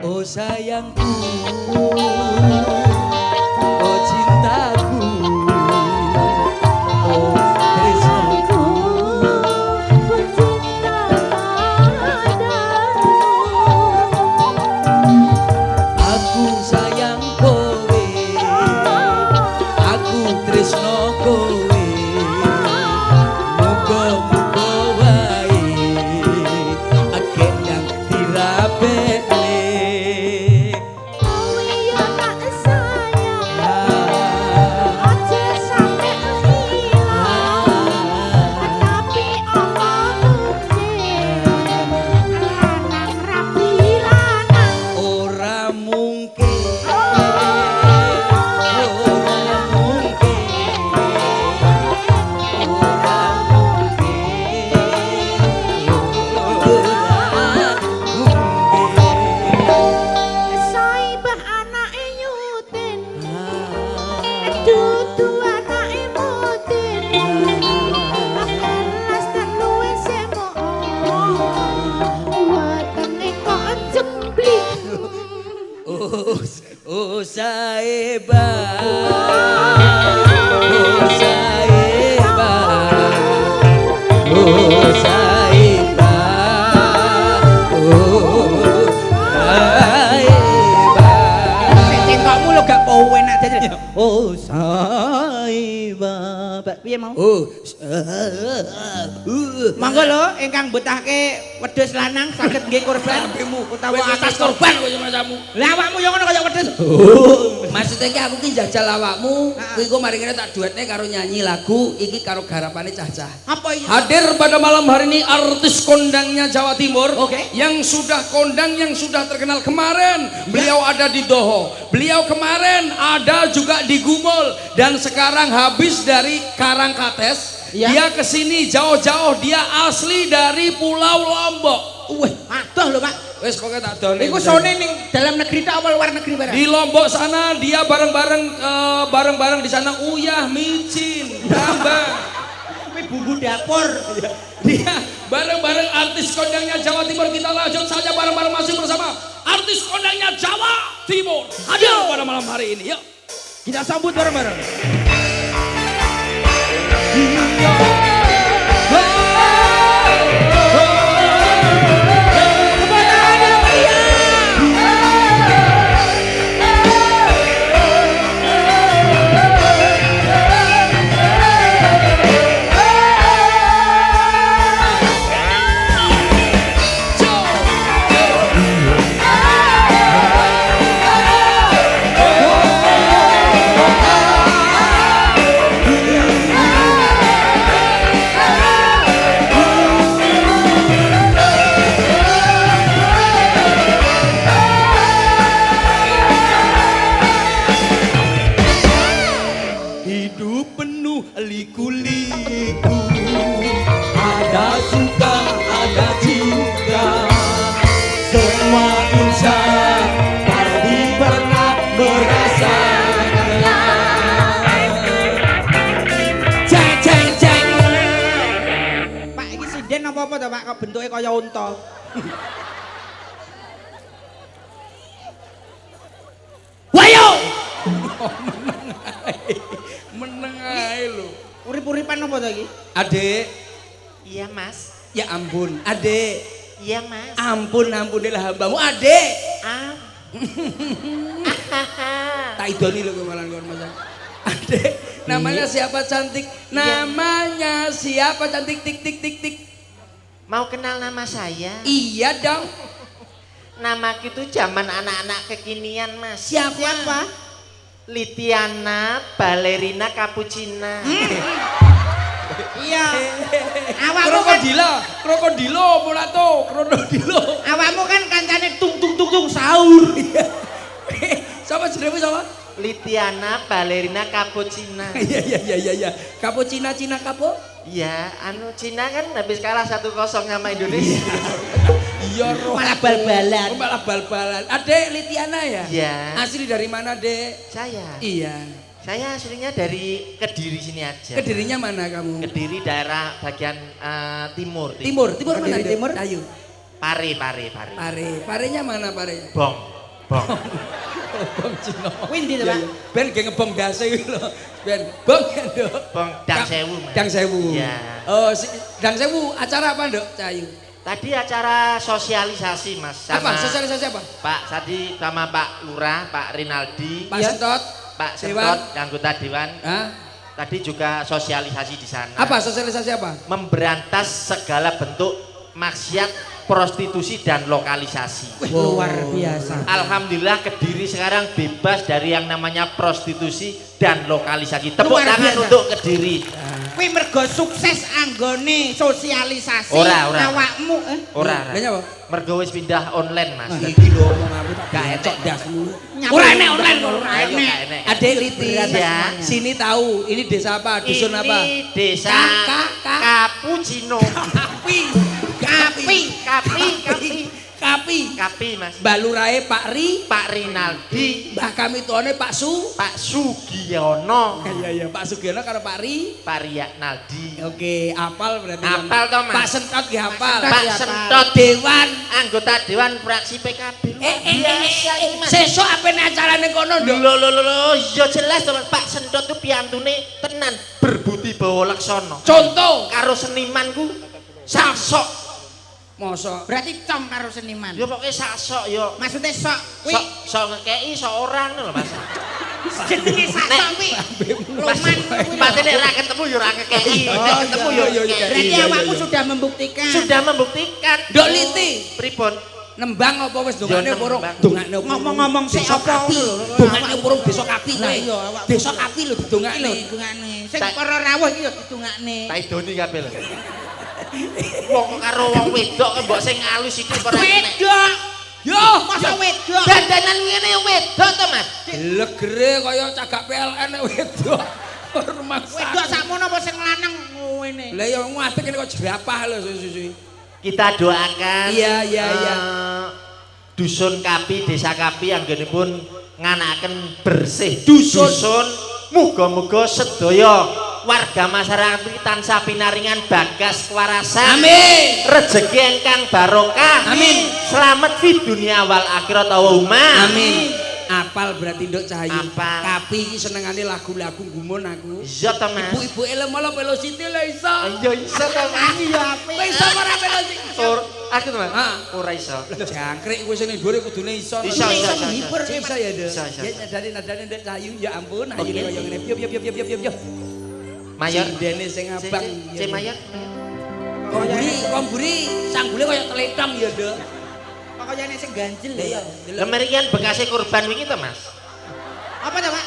Oh sayangku. Oh cintaku. Oh tresnaku. Aku sayang kowe. Aku tresno kowe. Muga-muga wae akeh yang dirapekne. Ora mungkin. Oh saeba. Oh saeba. Oh saeba. Oh saeba. Cengkokmu lo gak mau enak dadi. Oh saeba. Pak piye mau? Oh. Monggo lho ingkang betahke wedhus lanang saged nggih korban utawa atas korban kaya masamu. Lah awakmu yo ngono kaya wedhus. Maksudnya ki aku ki njajal awakmu, kuwi engko mari kene tak duetne karo nyanyi lagu iki karo garapane Cah-Cah. Apa iki? Hadir pada malam hari ini artis kondangnya Jawa Timur. Oke. Yang sudah kondang, yang sudah terkenal kemarin. Beliau ada di Doho. Beliau kemarin ada juga di Gumul. Dan sekarang habis dari Karangkates. Ya. Dia kesini jauh-jauh. Dia asli dari Pulau Lombok. Wih, adoh lho, Pak. Wes pokoknya tak done. Iku sone ning dalam negeri tak apa luar negeri barang? Di Lombok sana dia bareng-bareng di sana uyah micin tambah. Kuwi bumbu dapur. Dia bareng-bareng artis kondangnya Jawa Timur. Kita lanjut saja bareng-bareng masih bersama artis kondangnya Jawa Timur hadir pada malam hari ini. Yuk Kita sambut bareng-bareng. Hidup penuh liku-liku, ada suka, ada cinta. Semua insan pasti pernah merasakan. Ceng ceng ceng. Pak iki sinden apa-apa to, Pak? Kok bentuke kaya unta. Meneng ae lho. Urip-uripan apa to iki? Adik, Iya mas. ya ampun, adik. Iya mas. Ampun, ampunilah hambamu, adik. Ah. Tak idoni lho kowe malah kon Mas. Adik, namanya siapa cantik? Namanya siapa cantik tik tik tik tik. Mau kenal nama saya? Iya dong. Nama itu zaman anak-anak kekinian mas. Siapa? Litiana Ballerina Cappuccina. Iya. Awakmu kan Krokodilo, mulato, krokodilo. awakmu kan kancane tung tung tung tung sahur. Siapa jenengmu siapa? Litiana Ballerina Cappuccina. Iya. Kapo Cina kapo? Iya, anu Cina kan habis kalah 1-0 sama Indonesia. Iya, roh. Malah bal-balan. Oh, malah bal-balan. Adek Litiana ya? Iya. Asli dari mana, Dek? Saya. Iya. Saya aslinya dari Kediri sini aja. Kedirinya mana kamu? Kediri daerah bagian timur. Timur mana, Kediri Dek? Timur? Ayo. Pare. Parenya mana parenya? Bong. Bong Cino. Kuwi ndi to, Pak? Ben ge ngebong dase iki lho. Ben bong kan, Dok. Bong Dang Sewu. Mas. Dang Sewu. Iya. Oh, Dang Sewu acara apa, Dok? Cahayu. Tadi acara sosialisasi Mas sama Apa? Sosialisasi apa? Pak tadi sama Pak Lurah, Pak Rinaldi, Pak Iya. Sentot. Pak Dewan. Sentot, anggota Dewan. Hah? Tadi juga sosialisasi di sana. Apa sosialisasi apa? Memberantas segala bentuk maksiat, prostitusi dan lokalisasi. Luar biasa. Alhamdulillah Kediri sekarang bebas dari yang namanya prostitusi dan lokalisasi. Tepuk Luar tangan biasa. untuk Kediri. Kuwi mergo sukses anggone sosialisasi Ora. awakmu Ora. Kayaknya apa? Mergo wis pindah online Mas. Iki lho ngomong aku tak Gak enak dasmu. Nyambung. Ora enek online ora Ayo, enek. gak enek. Adek Liti Berat ya. semuanya. Sini tahu ini desa apa? Dusun apa? Ini desa Cappuccino. Kapi Mas. Mbak Lurae Pak Ri, Pak Rinaldi, Mbah Kamitone Pak Su. Pak Sugiono, Iya Pak Sugiono karo Pak Ri. Pak Rianaldi. Oke, apal berarti. Apal toh, Mas? Pak Sentot nggih hafal. Sentot. Pak Iya, Sentot Dewan. anggota Dewan fraksi PKB. Biasa ini Mas. Sesuk apene acarane kono, Nduk? Lho, ya jelas to Mas. Pak Sentot tuh piantune tenan berbudi bawa laksana. Contoh. Karo senimanku saksok. Mosok. Berarti cong karo seniman. Ya pokoknya saksok ya. Maksudnya sok kuwi Sok ngekei sok orang lho Mas. jenenge sak sok kuwi. Loman kuwi. Pasti nek ra ketemu ya ora ngekei. Nek ketemu ya ngekei. Berarti awakmu sudah membuktikan. Sudah membuktikan. Nduk Liti. Pripun? Nembang apa wis dongane Ya, porong? nembang. Dongane apa? Ngomong-ngomong sik Desa apa Kapi. lho. Dongane porong desa Kapi Lah kowe. iya, awak- Desa Kapi lho didongane. Lho dungane. Sing Tak- para rawuh iki ya didungakne. Tak idoni kabeh lho. Wong karo wong wedok kok mbok sing alus iki ora enek. Wedok. Yo, Masa wedok. Dandanan ngene wedok to Mas. legere kaya cagak PLN nek wedok. Rumah Wedok sakmono apa sing lanang ngene. Lah ya ngadeg kene kok jerapah lho susu. Kita doakan Iya. Dusun Kapi, Desa Kapi anggenipun nganakaken bersih. Dusun. Muga-muga sedaya warga masyarakat iki tansah pinaringan bagas kewarasan. Amin. Rezeki ingkang barokah. Amin. Selamat di dunia wal akhirat Allahumma. Amin. Apal berarti Nduk Cahayu. Apal. Kapi iki senengane lagu-lagu gumun aku. Iya to Mas. Ibu-ibu elem-elem velocity lah iso. Iya iso to Mas. Iya apik. Kowe iso ora velocity? Aku to Mas. Ah. Ora iso. Jangkrik kowe sing dhuwure kudune iso. Iso, Iso iso, menghibur iso. kuwi, Iso ya, Nduk. Iso, iso. Ya nadane Nduk Cahayu ya ampun, ayo Oke. kaya ngene. Yo. Mayor. Dene sing abang. C mayor. Komburi sanggule kaya teletong ya, Nduk. Pokoknya sing ganjil Iya. ya. Lemerian bekasnya korban wingi to Mas. Apa to, Pak?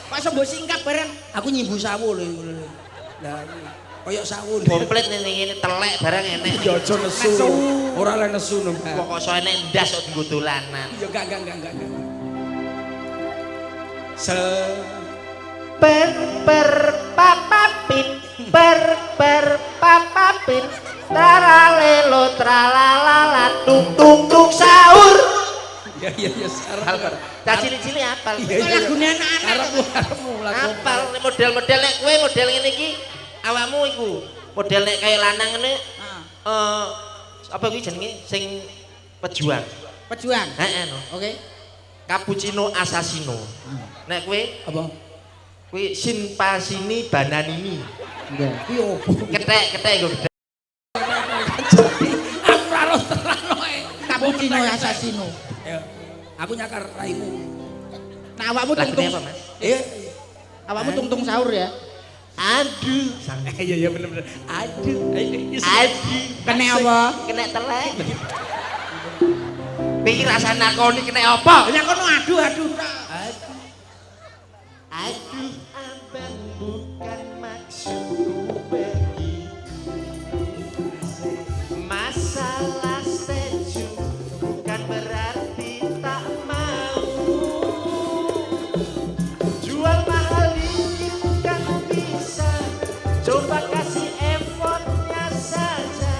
Pak Sombo singkap bareng. Aku nyimbu sawu lho ngono lho. Lah kaya sawu. Komplit ini telek barang enek. Ya aja nesu. Ora le nesu no, Mbak. Pokok so enek ndas kok nggo dolanan. Ya enggak. Papapin taralelo tralalala tung sahur. Ya sarap. Tak cili-cili apal. Iya, Itu lagune anak-anak. Karepmu lagu. Apal model-model nek kowe model ngene iki awakmu iku model nek kaya lanang ngene apa kuwi jenenge sing pejuang. Pejuang. Heeh no. Oke. cappuccino assassino. Nek kowe Apa? kowe sinpasini bananini. Enggak. Ki opo? Kethek nggo gede. Aku ora roh terano ae. Cappuccino assassino. Ya. Aku nyakar raimu. Nah, awakmu Lagune tungtung. apa, Mas? Awakmu tungtung sahur ya. Aduh, Iya bener. Aduh. aduh. Kene apa? Kena telek. Pikir rasa nakoni kena apa? Ya kono aduh. Aduh, abang bukan maksudku pergi. Masalah sejuk bukan berarti tak mau. Jual mahal dikit kan bisa. Coba kasih effortnya saja.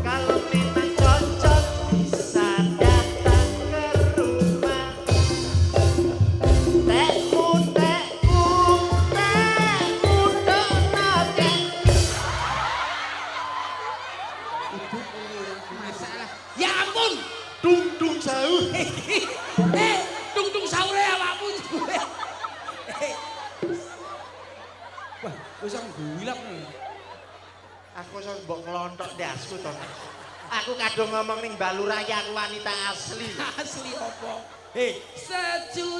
Kalau memang cocok bisa datang ke rumah. Tekmu donotek. Masalah. Ya ampun. Dung sahur. Tung sahure awakmu. Wah, wis sang gulak. Aku iso mbok nglontok ndasku to. Aku kadung ngomong ning Baluraya aku wanita asli. Asli opo? Seju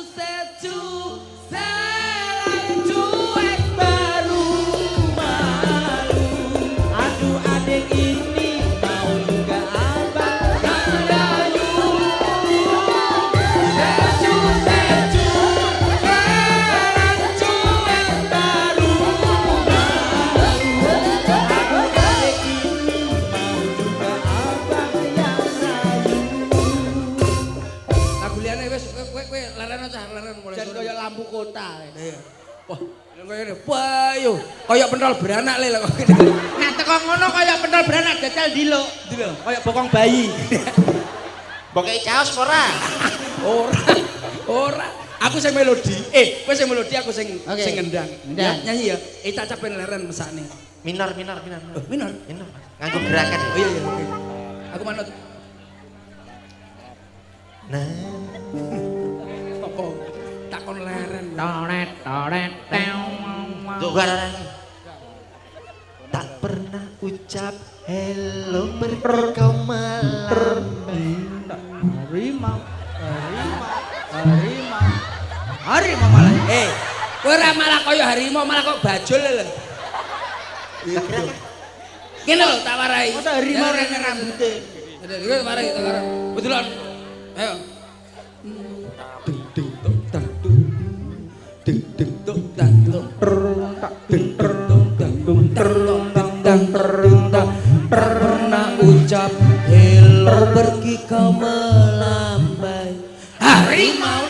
cuek baru malu. Aduh adik ini mau juga abang Rayu. Seju cuek baru malu. adik ini mau juga abang yang rayu. Lagu liyane wis kowe leren aja, leren mulai Jan sore. kaya lampu kota. Iya. Wah, kaya ngene. Wah, yo. Kaya pentol beranak le kok ngene. Nah teko ngono kaya pentol beranak jajal diluk. Diluk. Kaya bokong bayi. Bokeh caos ora? Ora. Aku sing melodi. Kowe sing melodi, aku sing Oke. sing ngendang. Ngendang. Ya, nyanyi ya. Tak capen leren mesakne. Minor. Minor. Minor. Nganggo gerakan. Oh iya, oke. Aku manut. Nah, Apa? Takon leren. Toret Tuk garane. Tak pernah ucap hello pergi kau malam. Harimau malah. Kowe ora malah kaya harimau, malah kok bajul lho. Kene lho tak warai. Masa harimau rene rambute. Kowe warai tak warai. Betulan. Ayo. Pernah ucap hello pergi kau melambai. Harimau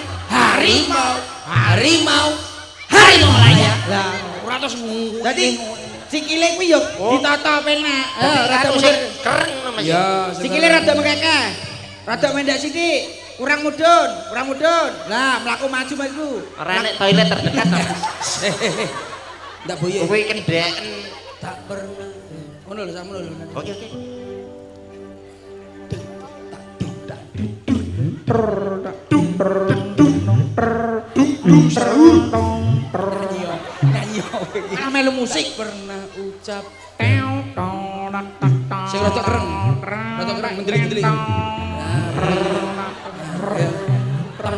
Malaya. Lah, Ora terus dadi sikile kuwi yo ditata penak. Rada Aku mundur. sing keren namanya. ya Sikile rada mengkekeh. Rada mendak sithik. Kurang mudun. Lah, mlaku maju. Ora nek toilet terdekat to. ndak boye. Kowe kendeken. Tak pernah. Ngono lho, sakmono lho. Oke. Nyanyi Ah melu musik. pernah ucap sing rada keren. Rada keren mendeli-mendeli.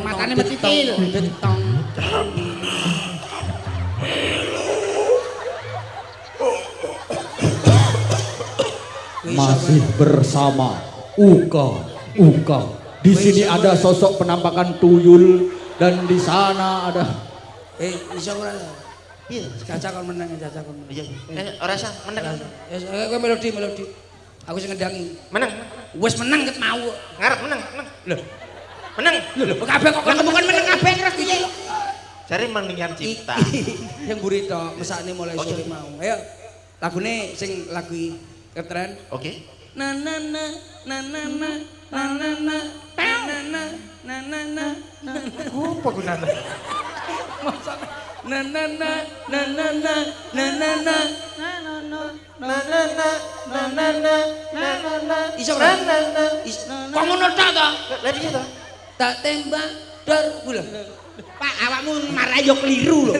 Matane metikil. Masih bersama Uka. Di sini ada sosok penampakan tuyul dan di sana ada Iso ora? Iya. Caca kon menang, Caca kon menang. Iya. Ora sah menang. Ya kowe melodi. Aku sing ngendangi. Menang. Wis menang ket mau. Ngarep menang. Lho, Menang. kabeh kok Lah bukan meneng kabeh terus piye? Cari mendingan cipta. Yang burito mesakne mulai Oke. sore mau. Ayo. Lagune sing lagu ketren. Oke. Na na na na na na na na na na na na na. Apa gunane? Na na na na na na na na na. Iso ora? Kok ngono tok to? Lah piye to? Tak tembak jedor kuwi lho. Pak awakmu marah yo keliru lho.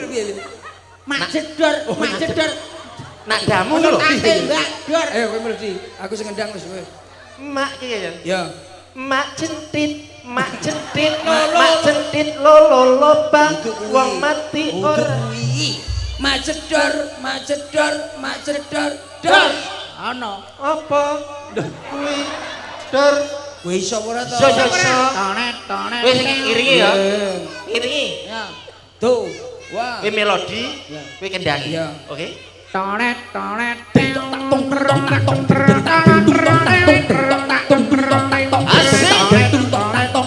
Mak jedor, mak jedor. Nak damu lho. Mbak Dor. Ayo kowe mesti. Aku sing ngendang wis kowe. Mak ki ya. Ya. Mak centit lo bang wong mati ora. Mak jedor, dor. Ana. Apa? Kuwi dor. Kowe iso ora to? Iso. Tonet. Wis iringi ya. Iringi. Ya. Tuh. Wah. Kuwi melodi, kuwi kendangi. Iya. Oke. Tonet.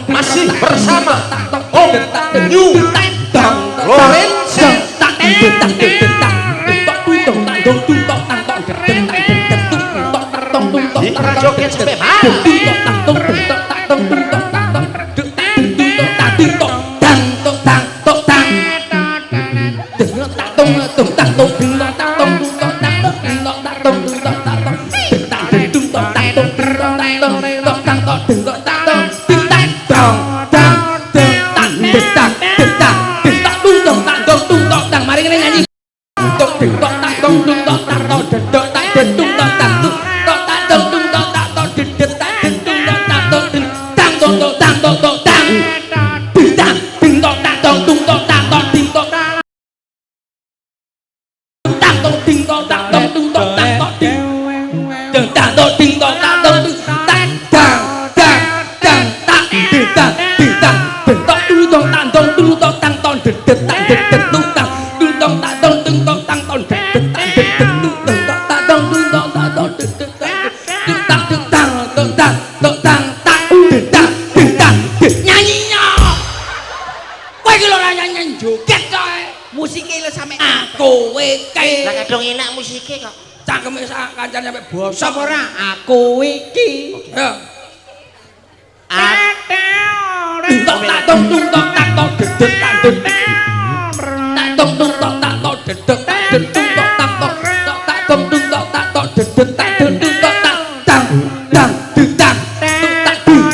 Masih bersama Om New Lorenzo. Di joget sampai mana? Kancane sampe bosok. Sapa ora? Aku iki. Ya. Tung tak tung tak tung dedet tak dut. Tak tung tak dedet tak dut tung tak tung tak dedet tak dut tak tang tang tang tak tung.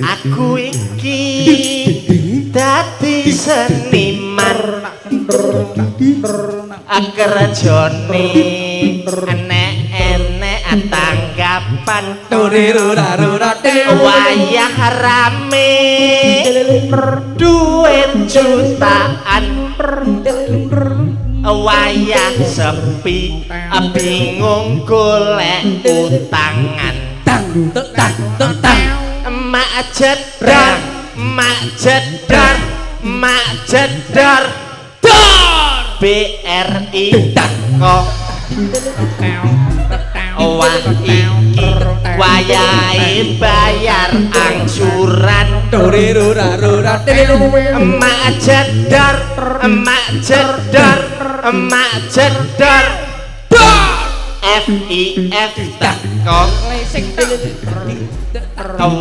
Aku iki dadi seniman kerjane enek-enek tanggapan wayah rame duit jutaan wayah sepi bingung golek utangan mak jedar BRI kok wah iki wayahe bayar angsuran emak jedar FIF teko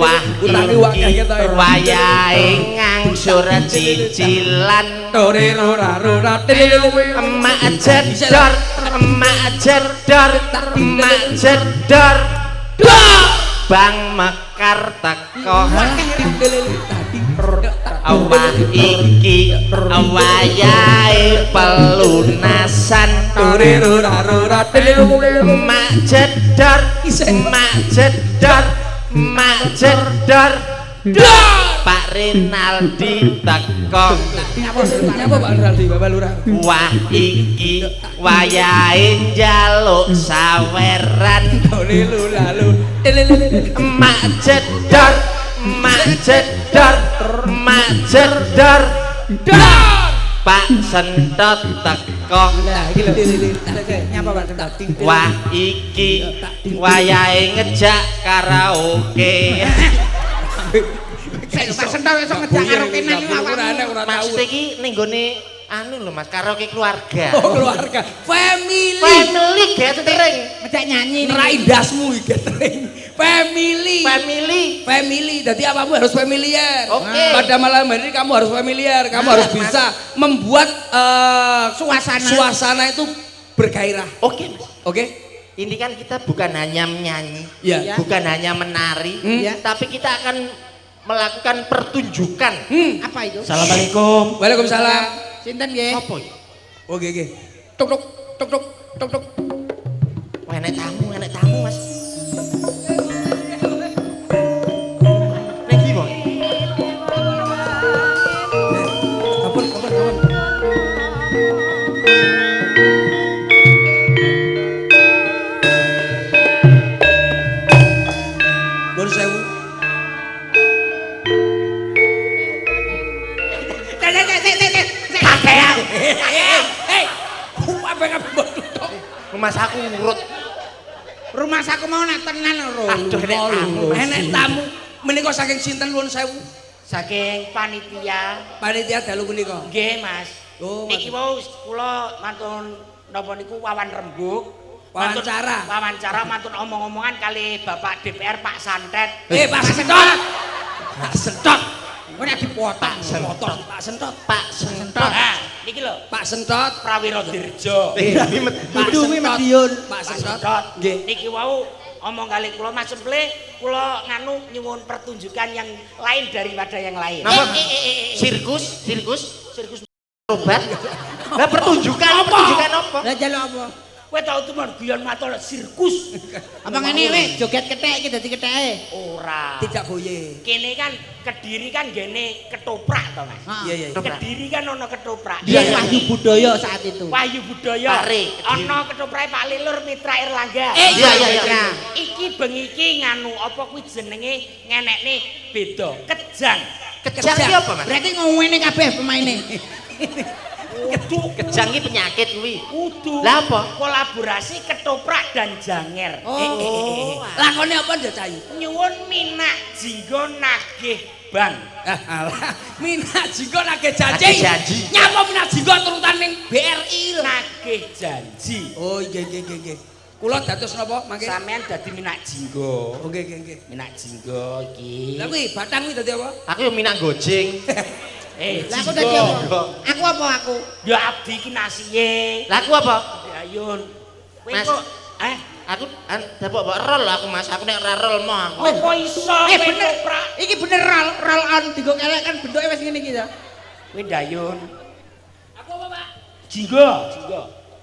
wah iki wayahe ngangsur cicilan emak jedar Bang Mekar teko wah iki wayahe pelunasan emak jedar Pak Rinaldi teko Nyapa Pak Rinaldi Bapak Lurah? wah iki wayahe njaluk saweran emak jedar Pak Sentot teko Nyapa Pak Rinaldi? wah iki wayahe ngejak karaoke Pak Sentor iso ngejak karaoke nang awakmu. maksud iki ning gone anu lho Mas karaoke keluarga Oh keluarga, family gathering Ngejak nyanyi Rai dasmu gathering family jadi apamu harus familiar. Oke. Pada malam hari ini kamu harus familiar, kamu harus bisa membuat suasana itu bergairah. oke Mas Oke? ini kan kita bukan hanya menyanyi Iya. bukan hanya menari Hmm. tapi kita akan melakukan pertunjukan. Apa itu? Assalamualaikum. Waalaikumsalam. Sinten nggih? Apa iki? Oh nggih. Tuk tuk tuk tuk tuk tuk. Wah, enek tamu, Mas. Nek iki, Bos. Kapun. Nuwun sewu. Kakean. Apa mbok tutuk? Mas aku ngurut. Rumah saku mau nak tenan lho. Aduh, enek tamu. Enek tamu menika saking sinten nuwun sewu? Saking panitia. Panitia dalu menika. Nggih, Mas. Oh, Niki wau kula mantun napa niku wawan rembug. Wawancara. Wawancara mantun omong-omongan kali Bapak DPR Pak Santet. Pak Sentot. Pak Sentot. Ora dipotong. Pak Sentot. Pak Sentot. Nah, niki lho, Pak Sentot. Prawiro Dirjo. Dudu kuwi Madiun. Pak Pak Sentot. Sentot. Nggih. Niki wau omong kali kula Mas Semple, kula nganu nyuwun pertunjukan yang lain daripada yang lain. Napa? Sirkus obat. Lah pertunjukan apa? Lah jaluk apa? Kowe tau temen guyon matur sirkus. Apa ngene we joget kethek iki dadi ketheke. Ora. Tidak boye. Kene kan Kediri kan gene ketoprak to, Mas. Iya. Kediri kan ono ketoprak. Iya, wahyu budaya saat itu. Wahyu budaya. Pare, Ono ketoprake Pak Lilur Mitra Erlangga. Iya. Iki bengi iki nganu apa kuwi jenenge ngenekne beda. Kejang. Kejang iki apa, Mas? Berarti ngomongene kabeh pemaine. Kejang iki penyakit kuwi. Kudu. Lah apa? Kolaborasi ketoprak dan janger. Lakone apa ndak Cahy? Nyuwun minak jinggo nagih bang. Alah, minat jinggo nagih Nagih janji. janji. Nyapa minat jinggo turutan ning BRI lho. Nagih janji. Oh, nggih. Kula dados napa mangke? Sampean dadi minak jinggo. Oh, nggih. Minak jinggo iki. Lah kuwi batang kuwi dadi apa? Aku yo minak gojeng. Lah aku dadi apa? Aku apa aku? Ya abdi ki nasiye. Lah aku apa? Ayun. Kowe Mas. kok Aku dapat rol aku, Mas. Aku nek ora rol moh aku. apa iso Bener. ketoprak? Iki bener roll on digo kelek kan bentuke wis ngene iki ya. Kowe ndayun. Aku apa, Pak? Jinggo.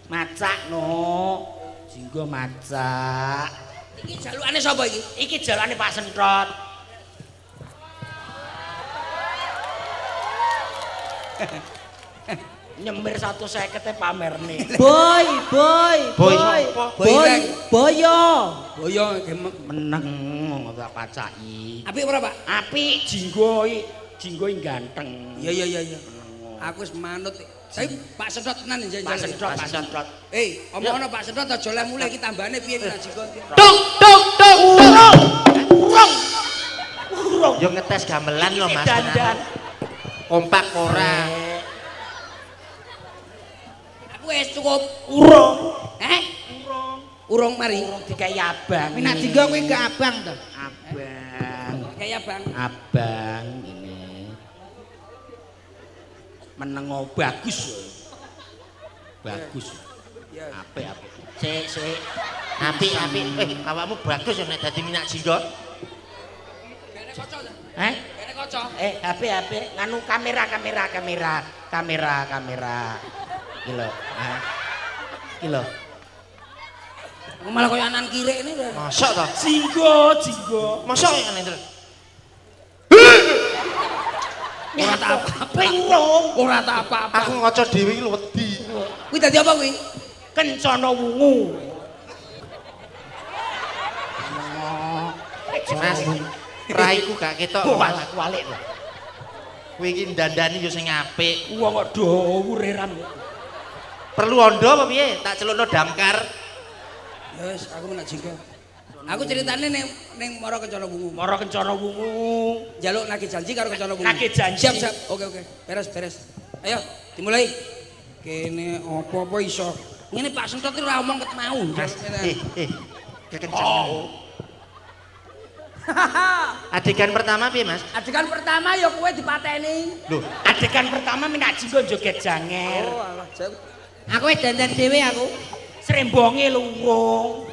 Macak no. Jinggo macak. Iki jalukane sapa iki? Iki jalane Pak Sentot. Nyemir 150 pamerne. Boy. Boy sapa? Boyo. Boyo nggih Meneng tak pacaki. apik ora, Pak? Apik jinggo iki ganteng. Iya. Aku wis manut. Saya Pak Sentot tenan njenengan. Pak Sentot. Omongno Pak Sentot aja oleh mulai iki tambane piye minat jinggo. Tuk. Urung. Yo ngetes gamelan lho, Mas. Dandan. Kompak ora. Aku wis cukup. Urung. Urung mari. Dikai abang. Minat jinggo kuwi ke abang to. Abang. Kayak Bang. Abang ini. Menengo bagus. Bagus. Apik. Sik. Apik. Awakmu bagus yo nek dadi minak jinggo. Kene kaca ta? Kene kaca. HP nganu kamera. Iki lho. Aku malah koyo anan kirek ini lho. Mosok to? Jinggo. Mosok ya ngene lho. Ora tak apa-apa. Pengrong. Ora tak apa-apa. Aku ngaca dhewe iki lho wedi. Kuwi dadi apa kuwi? Kencana wungu. Mas, raiku gak ketok. Walik lho. Kowe iki ndandani yo sing apik. Wong kok dhuwure ram. Perlu ondo apa piye? Tak celukno damkar. Ya wis, aku menak jinggo. Aku ceritane ning Mara Kencana Wungu. Mara Kencana Wungu. Njaluk nagih janji karo Kencana Wungu. Nagih janji. Siap. Oke. Beres. Ayo, dimulai. Kene apa iso. Ngene Pak Sentot iki ora omong ket mau. Kekenceng. Adegan pertama piye, Mas? Adegan pertama ya kowe dipateni. Lho, Adegan pertama minak jinggo joget janger. alah, jauh. Aku wis dandan dhewe aku. Srembonge lurung.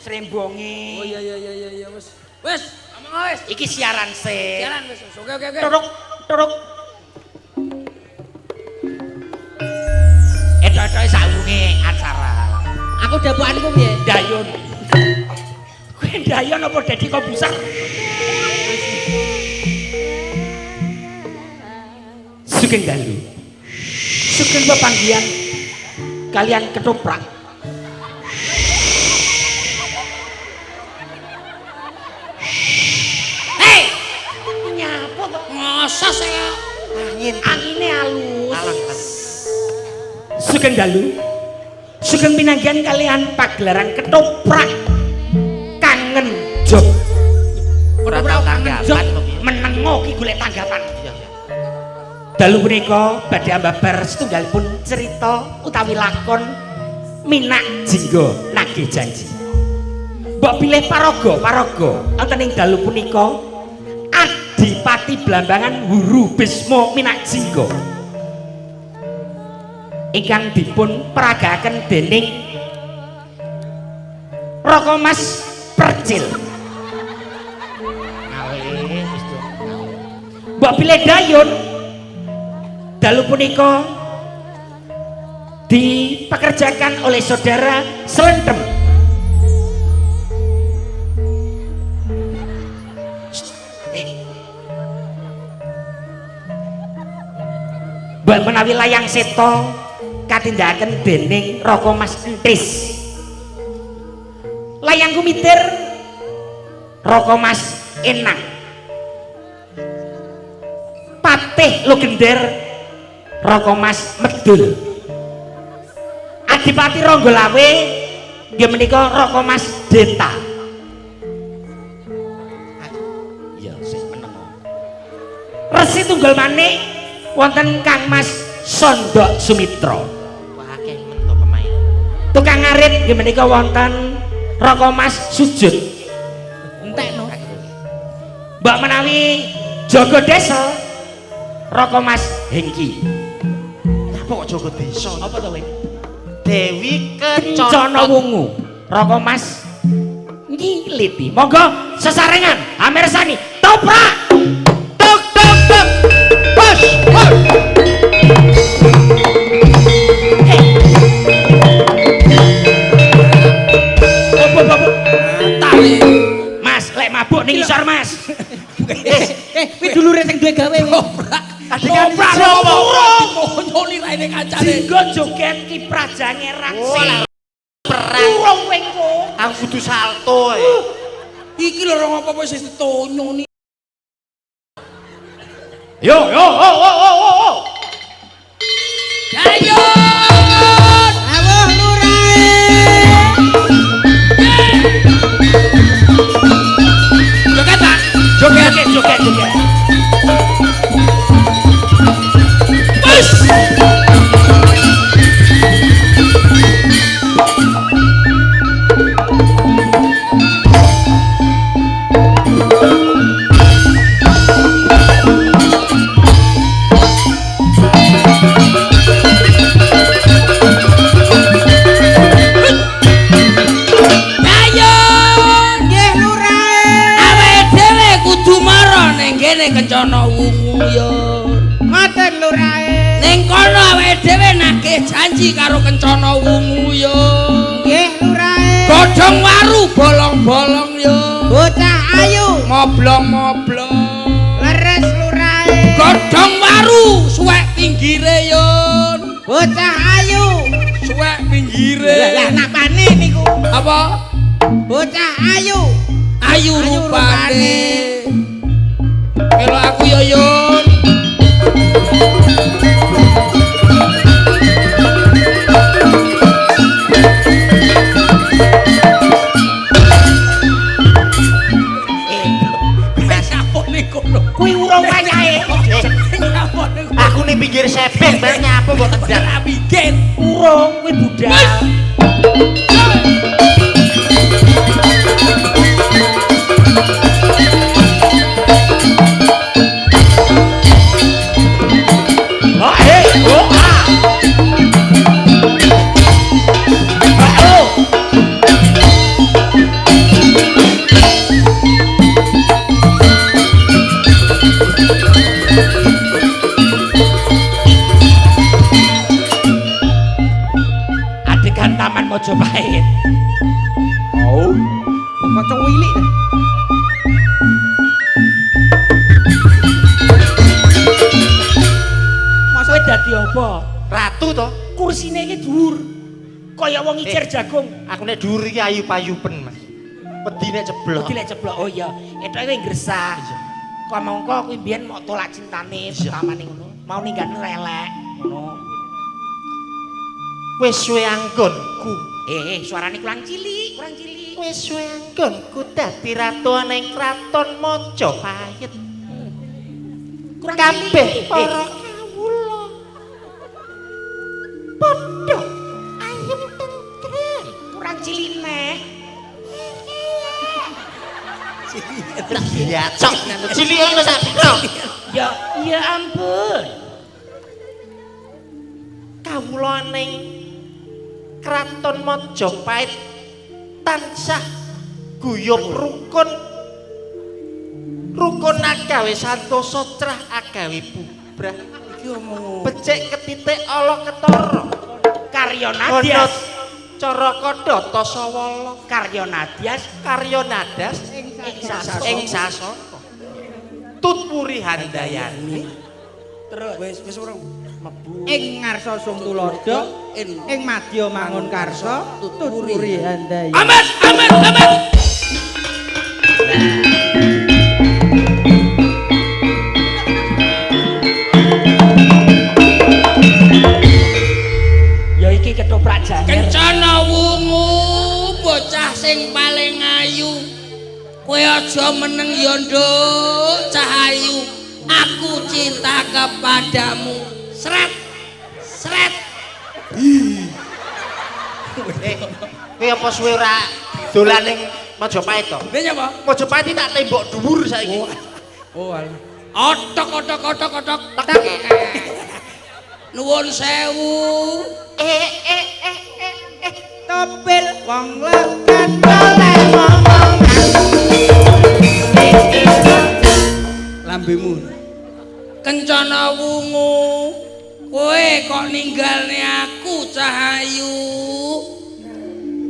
Srembonge. Oh iya wis. Wis, omong Oh, wis. Iki siaran sih. Siaran wis. Oke. Turuk. Edo-edoe saurunge acara. Aku dapukanku piye? Dayon. Kowe dayon apa dadi kombuser? Sugeng dalu. Sugeng pepanggihan kalian ketoprak. Hei! Nyapa to? Masa saya angine halus. Sugeng dalu. Sugeng pinanggihan kalian pagelaran ketoprak kangen jog. Ora tanggapan menengo ki golek tanggapan. Dalu punika badhe ambabar setunggalipun cerita utawi lakon Minak Jingga Nagih Janji. Mbok pilih paraga wonten ing dalu punika Adipati Blambangan Huru Bisma Minak Jingga ingkang dipun peragakaken dening Raka Mas Percil. Mbok pilih dayon dalu punika dipekerjakan oleh saudara Slendem. Mbak menawi layang seto katindakaken dening Raka Mas Entis. Layang kumitir Raka Mas Enang. Patih Logender Raka Mas Medul. Adipati Ronggolawe nggih menika Raka Mas Deta. Ya sing meneng. Resi tunggal manik wonten Kang Mas Sondok Sumitra. Wah akeh men to pemain. Tukang ngarit nggih menika wonten Raka Mas Sujud. Entekno. Mbak menawi jaga desa Raka Mas Hengki. Apa kok jaga desa? Apa to, Win? Dewi Kencana Wungu. Raka Mas Nyiliti. Monggo sesarengan amirsani toprak. Tok tok tok. Push. Mas, lek mabuk ning isor, Mas. Kuwi dulure sing duwe gawe. Toprak apa? Nyoni raine kancane. Jingga joget kiprah jangerang sing perang. Urung wengko. Aku kudu salto. Iki lho ora apa-apa wis ditonyo ni. Yo. Ayo! Awuh lurae. Joget, Pak. Joget. Bus! Kencana Wungu ya. Ngoten lurae. Ning kono awake dhewe nagih janji karo Kencana Wungu ya. Nggih lurae. Godhong waru bolong-bolong ya. Bocah ayu Moblong-moblong. leres lurae. Godhong waru suwek pinggire yon. Bocah ayu. Suwek pinggire. Lah napane niku? Apa? Bocah ayu. Ayu rupane. Melo aku ya yon. Kuwi urung wayahe. Aku ning pinggir sepek bar nyapa mbok tendang. Bikin Urung kuwi budal. apa? Ratu to. Kursine iki dhuwur. Kaya wong ngicer jagung. Aku nek dhuwur iki ayu-payupen, Mas. Wedi nek ceblok. Wedi lek ceblok. Oh iya, etoke kowe ngresah. Kok mongko kuwi mbiyen mok tolak cintane pertamane ngono. Mau ninggane relek ngono. Wis suwe anggonku. Suarane kurang cilik, kurang cilik. Wis suwe anggonku dadi ratu ning kraton Majapahit. Kurang Kabeh cilik. para kawula padha ayem tentrem. Kurang cilik neh. Ya cok, cilik ngono sak dina. Ya ampun. Kawula ning kraton Majapahit tansah guyub rukun agawe santosa trah agawe bubrah. Iki omong Becik ketitik ala ketara Karya Nadyas. cara kadata sawala Karya Nadyas. karya nadas ing sasana tutpuri handayani terus wis ora mlebu. Ing ngarsa sung tulodo, ing madya mangun karsa, tuturi handaya. Aman, aman, aman. Ya iki ketoprak janger. Kencana wungu bocah sing paling ayu. Kowe aja meneng ya nduk Cahayu. Aku cinta kepadamu. Sret. Sret. kowe apa suwe ora dolan ning Majapahit to Lha nyapa? Majapahit tak tembok dhuwur saiki Oh alah. Otok. Nuwun sewu. Topil wong lekan boleh ngomong. Lambemu. Kencana wungu. Kowe kok ninggalne aku Cahayu.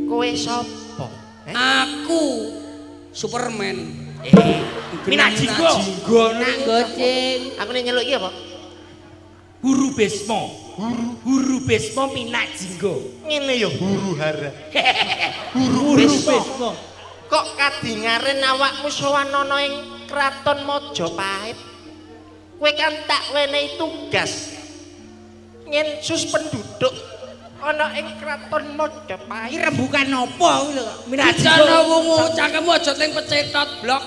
kowe sapa Aku Superman. Minak jinggo. Nak goceng. aku nek nyeluk iki apa Huru Besma. Huru Besma minak jinggo. ngene ya huru hara Huru Besma. kok kadingaren awakmu sowan ana ing kraton Majapahit kowe kan tak wenehi tugas nyensus penduduk ana ing kraton Iki Majapahit rembukan apa kuwi lho? Minak Kencana jinggo. wungu cangkemmu aja teng pecetot blok.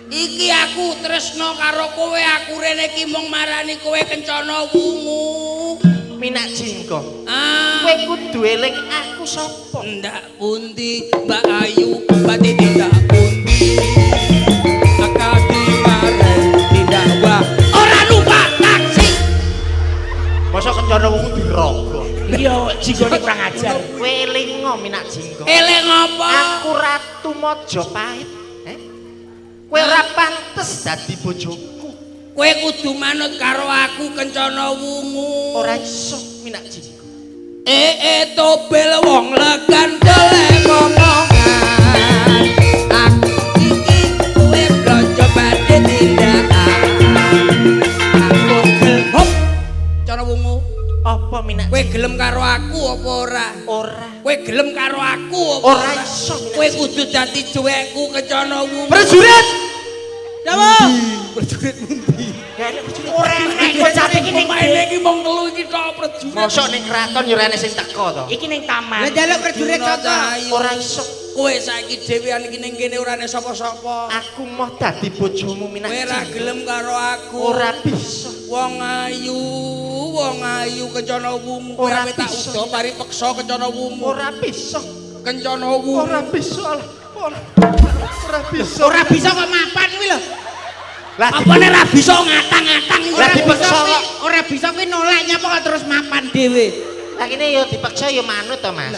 Iki aku tresno karo kowe, aku rene iki mung marani kowe kencana wungu. minak jinggo Ah, kowe kudu eling aku sapa ndak pundi Mbak Ayu, Mbak Titi ndak pundi. Akadi maren tidak wah. Ora lupa taksi. masa kencana wong diraga Iya, jinggone kurang ajar. kowe elingo minak jinggo Eleng apa? aku ratu Majapahit kowe ora pantes dadi bojoku Kowe kudu manut karo aku kencana wungu. ora iso minak jinggo Tobel wong legan golek omongan. Aku iki kowe blonjo badhe tindakan. Aku gelem hop. Cara wungu, apa minak kowe gelem karo aku apa ora? ora Kowe gelem karo aku apa ora iso Kowe kudu dadi cuekku kencana wungu. prajurit Dawa. Prajurit mundi. ora nek bocah iki ning Pemaine iki mung telu iki tok prajurit. mosok ning kraton yo ora ana sing teko to Iki ning Lah taman. jaluk prajurit Dina sapa? Cahayu. ora iso Kowe saiki dhewean iki ning kene ora ana sapa-sapa. aku mau dadi bojomu minak Kowe ora jinggo gelem karo aku. ora bisa Wong ayu kencana wungu. Kowe Ora ape tak bisa. udo mari peksa kencana wungu. ora bisa Kencana wungu. ora bisa lah ora bisa Ora bisa kok mapan kuwi lho. lah Apane ra bisa ngatang-ngatang iki? Lah Ora bisa dipaksa kuwi, kok. ora bisa kuwi nolak nyapa kok terus mapan dhewe. lah kene yo dipaksa yo manut to Mas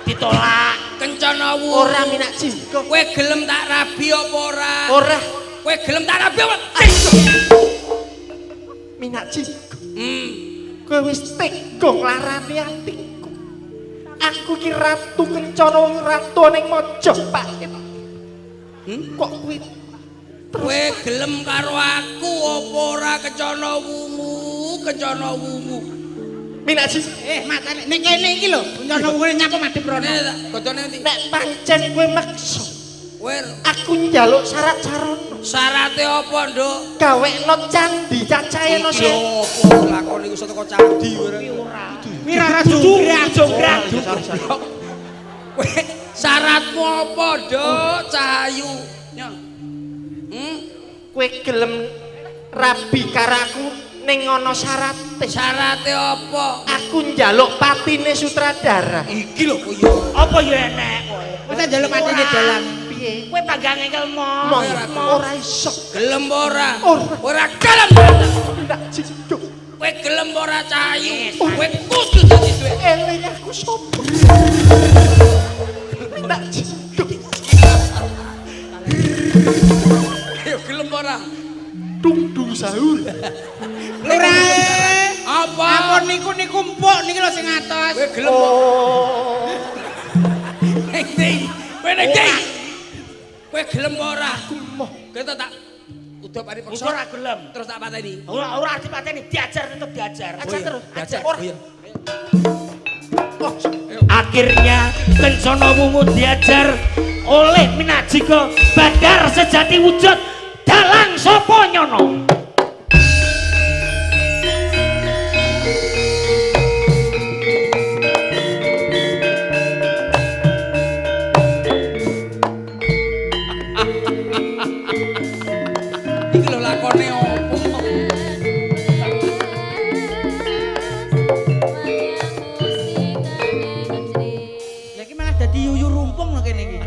Ditolak. Kencana wungu. ora minak jinggo Kowe gelem tak rabi apa ora? ora Kowe gelem tak rabi apa? minak jinggo Hmm. kowe wis tega nglarani atiku aku ki ratu kencana wong ratu ning Majapahit kok kuwi Kowe gelem karo aku apa ora kencana wungu? Kencana wungu. Minaji. Matane ning kene iki lho, nyono wong nyapa Madep Rono. Kocone ndi? Nek pancen kowe maksa, Kowe aku njaluk syarat sarono. syarate apa, Nduk? Gawekno candi cacahe no Iki sik. opo lakon iku saka candi kowe. Wirara jonggrang. Kowe syaratmu apa, Nduk? Cahayu. Nyon. Kowe gelem rabi karo aku ning ana syarate. Syarate apa? Aku njaluk patine sutradara. Iki lho kowe yo. Apa ya enek kowe? Kowe tak njaluk patine dalang. Piye? Kowe panggange kelmo. Ora iso. Gelem ora? Ora. Ora gelem. Ndak jiduk. Kowe gelem ora Cahayu? Kowe kudu dadi duwe. Eling aku sapa? Ndak jiduk. Ayo gelem ora? Dung sahur. Lurae. Apa? Ampun niku empuk niki lho sing atos. Kowe gelem Oh. Ning ndi? Kowe ning ndi? Kowe gelem ora? Kowe tak udah pari paksa. Ora gelem. Terus tak pateni. Ora dipateni, diajar tetep diajar. Aja terus. Aja. Ora. Akhirnya Kencana Wungu diajar oleh Minajika Badar sejati wujud dalang sapa nyono. Iki lho lakone opo? Lah iki malah dadi yuyu rumpung lho kene iki.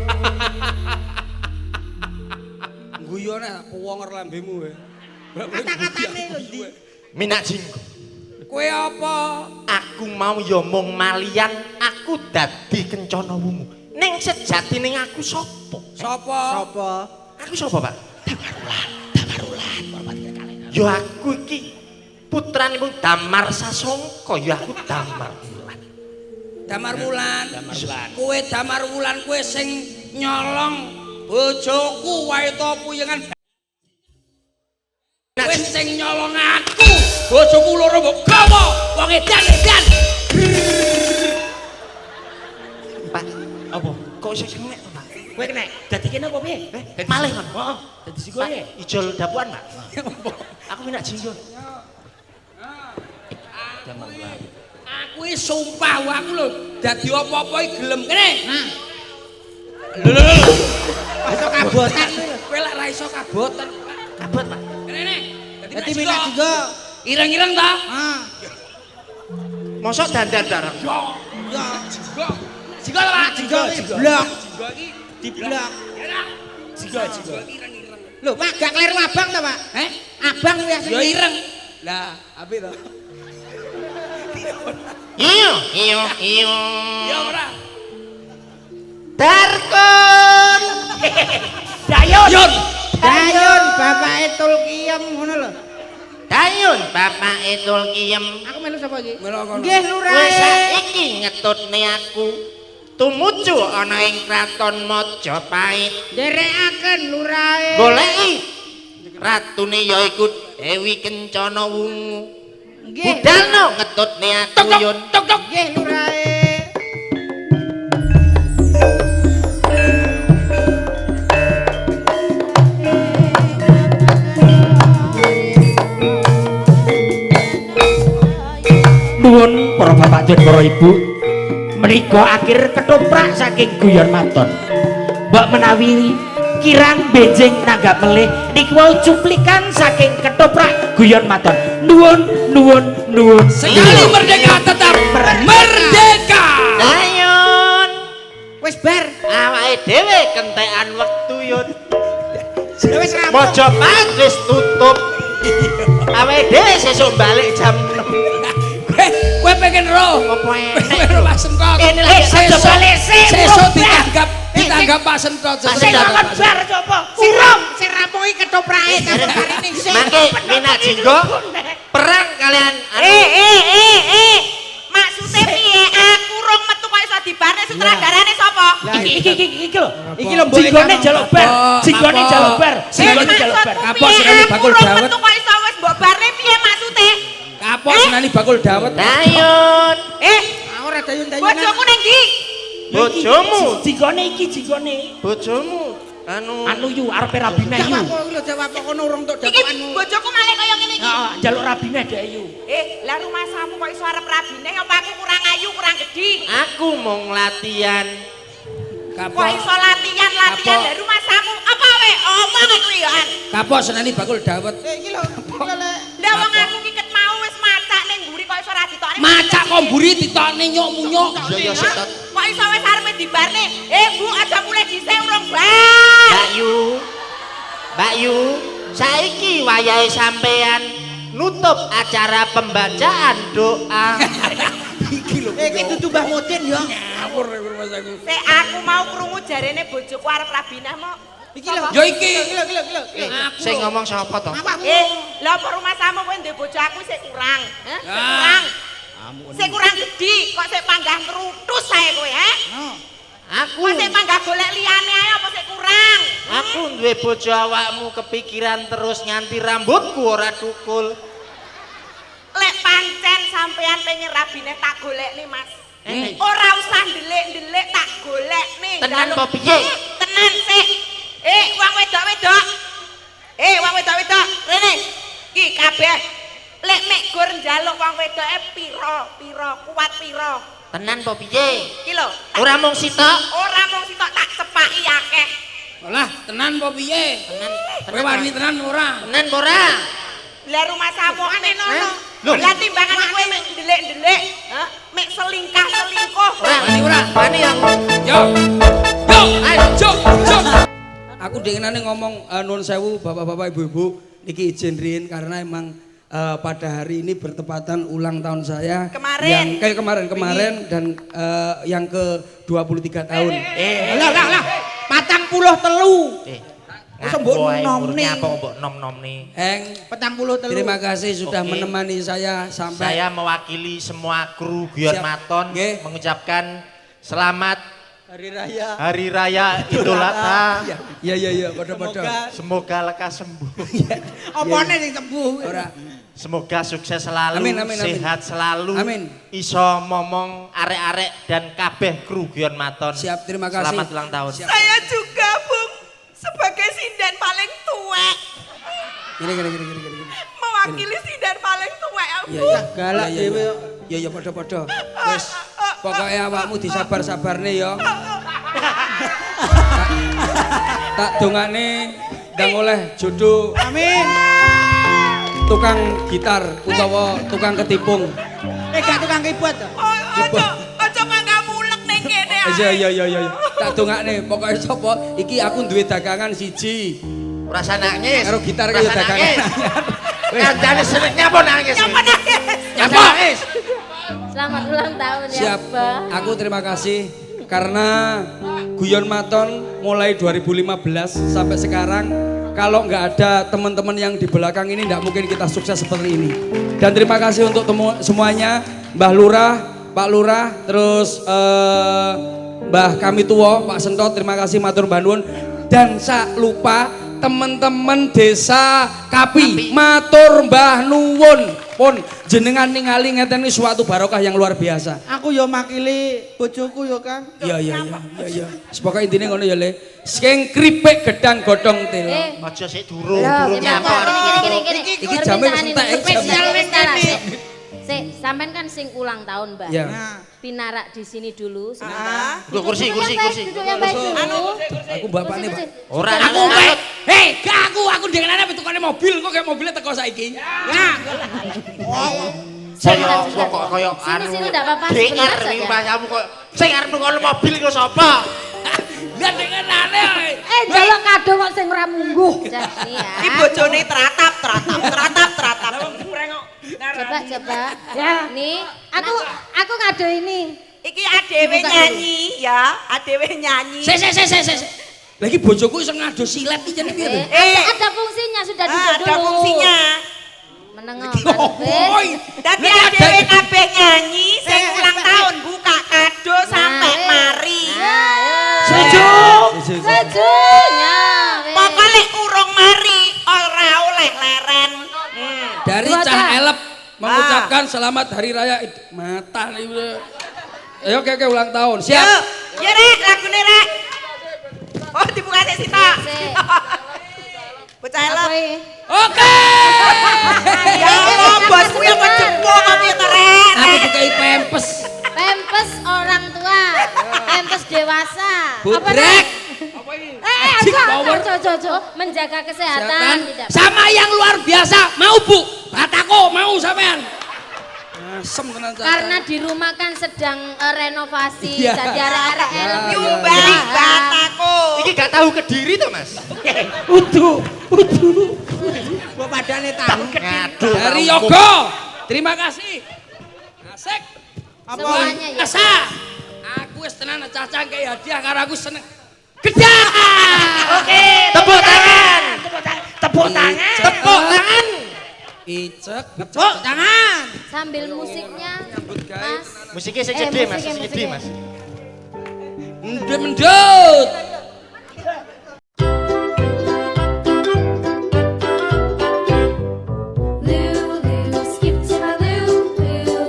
Guyone kuwonger lambemu kowe. Kata-katane lho ndi? Minajinggo. Kowe apa? Aku mau ya mung malian, aku dadi Kencana Wungu. Ning sejati ning aku sapa? Sapa? Apa? Aku sapa, Pak? Damarulan. Ya aku iki putranipun Damar Sasongko, ya aku Damar Wulan. Damar Wulan. Kowe Damar Wulan kowe sing nyolong bojoku wae to puyengan. Kowe sing nyolong aku. Bojoku loro mbok gawa wong edan-edan. Pak, Apa? kok iso kena, Pak? Kowe kena dadi kene apa piye? Malih kan? Heeh, dadi siko Pak, ya. ijol dapuan, Pak. Aku Minajinggo. Aku iki sumpah aku lho dadi apa-apa iki gelem kene. Nah, Lho. iso kabotan kuwi lho. Kowe lek ra iso kaboten. Kabut, Pak. Kene. Dadi minat juga. Ireng-ireng ta? Ah, Mosok dandan bareng. Yo. ya. Jigo. Jigo lho, Pak. Jigo, blok. Jigo iki Diblok. Jigo ireng-ireng. Lho, Pak, gak kleru abang ta, Pak? Abang kuwi asli. Yo ireng. Lah, api to? Iyo. Ya ora. Darkon. Dayun. Yun. Dayun, bapake Tulkiem ngono lho. Dayun bapak Idul Kiem. Aku melu sapa iki? Melu kono. Nggih, Kowe Lurae. saiki ngetutne aku tumuju ana ing kraton Majapahit. Nderekaken Lurae. Goleki ratune yaiku Dewi Kencana Wungu. Nggih. Budalno ngetutne aku Yun. Nggih, Lurae. Nuwun para bapak dan para ibu, menika akhir ketoprak saking guyon maton. Mbak menawi kirang benjing nanggap melih niki wau cuplikan saking ketoprak guyon maton. Nuwun. Sekali merdeka tetap merdeka. Dayun Wis bar. awake dhewe kentekan wektu Yun. Wis rampung. Majapahit wis tutup. Awake dhewe sesuk balik jam 6. Kowe pengen roh. Apa enek? Pengen roh Pak Semkot. Ini lagi aja balik sih, Sesuk goblok. ditanggap Pak Semkot. Sing nonton bar coba. Sirong, sing rampung iki ketoprake karo karene sing. Mangke Minajinggo perang kalian Maksudnya piye? Aku rong metu kok iso dibarne sutradarane sapa? Iki lho. Iki lho mbok Jinggone njaluk bar. Jinggone Apa? njaluk bar. Jinggone njaluk bar. Maksudku Kapok piye? sekali Aku bakul rong dawet. metu kok iso wis mbok barne piye maksudnya? Kapok kapok senani bakul dawet. Dayun. Ora dayun-dayunan. Bojoku ning ndi? Bojomu. Jigone iki jigone. Bojomu. Anu yu arepe rabine yu. Jawab kok lho jawab kok kono urung tok Iki dakokanmu. bojoku malah kaya ngene iki. Heeh, njaluk rabine dek yu. Lah rumah samu kok iso arep rabine apa aku kurang ayu, kurang gedhi? Aku mau latihan. Kok iso latihan lah rumah samu. Apa we? Omong aku ya an. Kapok senani bakul dawet. Iki lho, lek. Lah wong aku ki ket mau wis macak ning mburi kok iso ra ditokne. Macak kok mburi ditokne nyok-munyok. Iya setot. Kok iso wis arepe dibarne? Bu aja mulai dhisik urung bar. Mbak Yu, saiki wayahe sampean nutup acara pembacaan doa. Iki dudu Mbah Mudin ya. Ngawur Mas aku. Sik aku mau krungu jarene bojoku arep rabinah mok. Iki lho. Ya iki. Sing ngomong sapa to? Lha apa rumah samu kowe ndek bojo aku sik kurang? Sik kurang. Sik kurang gedhi, kok sik panggah ngrutus sae kowe, Aku Kok sik panggah golek liyane ae apa sik kurang? aku duwe bojo awakmu kepikiran terus nganti rambutku ora tukul. Lek pancen sampean pengen rabine tak golekne, Mas. Ora usah ndelik-ndelik tak golekne. Tenan apa piye? Tenan sik. Wong wedok-wedok. Wong wedok-wedok, rene. Ki kabeh lek mek gur njaluk wong wedoke pira, kuat pira. Tenan apa piye? Ki lho. Ora mung sitok. Ora mung sitok tak cepaki akeh. Lah, tenan apa piye? Kowe wani tenan ora? Tenan apa ora? Lah rumah samukane nono. Lah timbangan kowe mek ndelik-ndelik, mek selingkah-selingkuh. Wani ora? Wani aku. Yo. Yo, ayo, jok. Aku dengenane ngomong nuwun sewu Bapak-bapak Ibu-ibu niki izin riyin karena emang pada hari ini bertepatan ulang tahun saya Kemarin. yang kayak kemarin dan yang ke 23 tahun. Lah. 43. Masa mbok nomne. Apa mbok nom-nomne? 43. Terima kasih sudah Oke. menemani saya sampai Saya mewakili semua kru Guyon Siap. Maton Nggih. mengucapkan selamat hari raya. Hari Raya Idul Adha. Iya, padha-padha. Semoga lekas sembuh. Opone sing sembuh. Ora. Semoga sukses selalu, Amin, amin, amin. sehat selalu. Amin. Iso momong arek-arek dan kabeh kru Guyon Maton. Siap, terima kasih. Selamat ulang tahun. Siap. Saya juga, Bung, sebagai sinden paling tua. Gini. Mewakili sinden paling tua, Iya, Bu. iya. Galak Iya, dhewe. Iya, padha-padha. Wis, pokoke awakmu disabar-sabarne ya. Tak dongane ndang oleh jodoh Amin. tukang gitar utawa tukang ketipung. Gak tukang keyboard to. Aja mangga mulek ning kene. Iya. Tak dongane pokoke sapa iki aku duwe dagangan siji. Rasa nangis. Karo gitar kaya dagangan. Kancane senengnya apa nangis? Apa? Selamat ulang tahun ya, Siap. Mbak. Aku terima kasih karena Guyon Maton mulai 2015 sampai sekarang kalau nggak ada teman-teman yang di belakang ini nggak mungkin kita sukses seperti ini. Dan terima kasih untuk semuanya, Mbah Lurah, Pak Lurah, terus Mbah Kami Tuwo, Pak Sentot, terima kasih matur nuwun. Dan sak lupa teman-teman desa Kapi, matur mbah nuwun pun jenengan ningali ngeten iki suatu barokah yang luar biasa. Aku yo makili bojoku yo, Kang. Iya. Pokoke intine ngono ya, Le. Sing kripik gedang godhong tela. Aja sik durung Gini. nyapa. Iki jame entek spesial wis kene. Sik, sampean kan sing ulang tahun, Mbak. Ya. Pinarak di sini dulu sebentar. Loh, kursi. Duduk yang baik dulu. Aku bapakne, Pak. Ora Aku pe. Hei, gak aku dengenane tukane mobil kok kayak mobilnya teko saiki. Saya kok koyo Sini, ndak apa-apa, DR sebentar iki saja. pasamu kok sing arep nunggu mobil iku sapa? Lah dengenane. Njaluk kado kok sing ora mungguh. Jadi ya. Iki bojone tratap. Coba. Ya. Nih, aku ngado ini. Iki adewe nyanyi ya, adewe nyanyi. Sik. Lagi bojoku iso ngado silet iki jenenge piye to? Ada fungsinya sudah duduk dulu. Ada fungsinya. Menengok Oi. Dadi adewe kabeh nyanyi sing ulang tahun buka kado sampai mari. Sejunya. Pokoknya urung mari ora oleh leren. Dari cah elep mengucapkan selamat hari raya mata nih. Ayo oke ulang tahun. Siap. Ya rek, lagune rek. Oh dibuka sik Sita. Bocah elek. Oke. Ya Allah, bosku yang kejempo kok piye to rek? Aku dikai pempes. Pempes orang tua, pempes dewasa. Budrek. Jojo, menjaga kesehatan. Tidak. Sama yang luar biasa. Mau Bu? Batako mau sampean. Asem tenan Karena di rumah kan sedang renovasi, Iya. jadi arek-arek Nyumbang bataku. Iki gak tahu Kediri to, Mas? Udu. Kok padane tahu. Dari Yogo. Terima kasih. Asik. semuanya ya. Asa. Aku wis tenan cacang kayak hadiah karena aku seneng. Gedak. Oke, tepuk tangan. Tepuk tangan. Tepuk tangan. Icek. Tepuk tangan. Sambil musiknya, Mas. Musiknya sing gede, Mas. Sing gede, musiknya. Mas. Mendut. Lulu, skip to my Lou.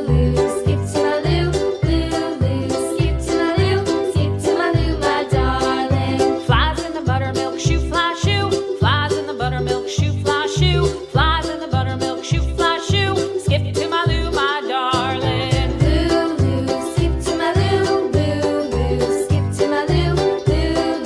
Lulu, skip to my Lou. Lulu, skip to my Lou. Skip to my Lou, my darling. Flies in the buttermilk shoe, fly shoe. Flies in the buttermilk shoe, fly shoe. Flies in the buttermilk shoe, fly shoe. Skip to my Lou, my darling. Lulu, skip to my Lou. Lulu, skip to my Lou. Lulu,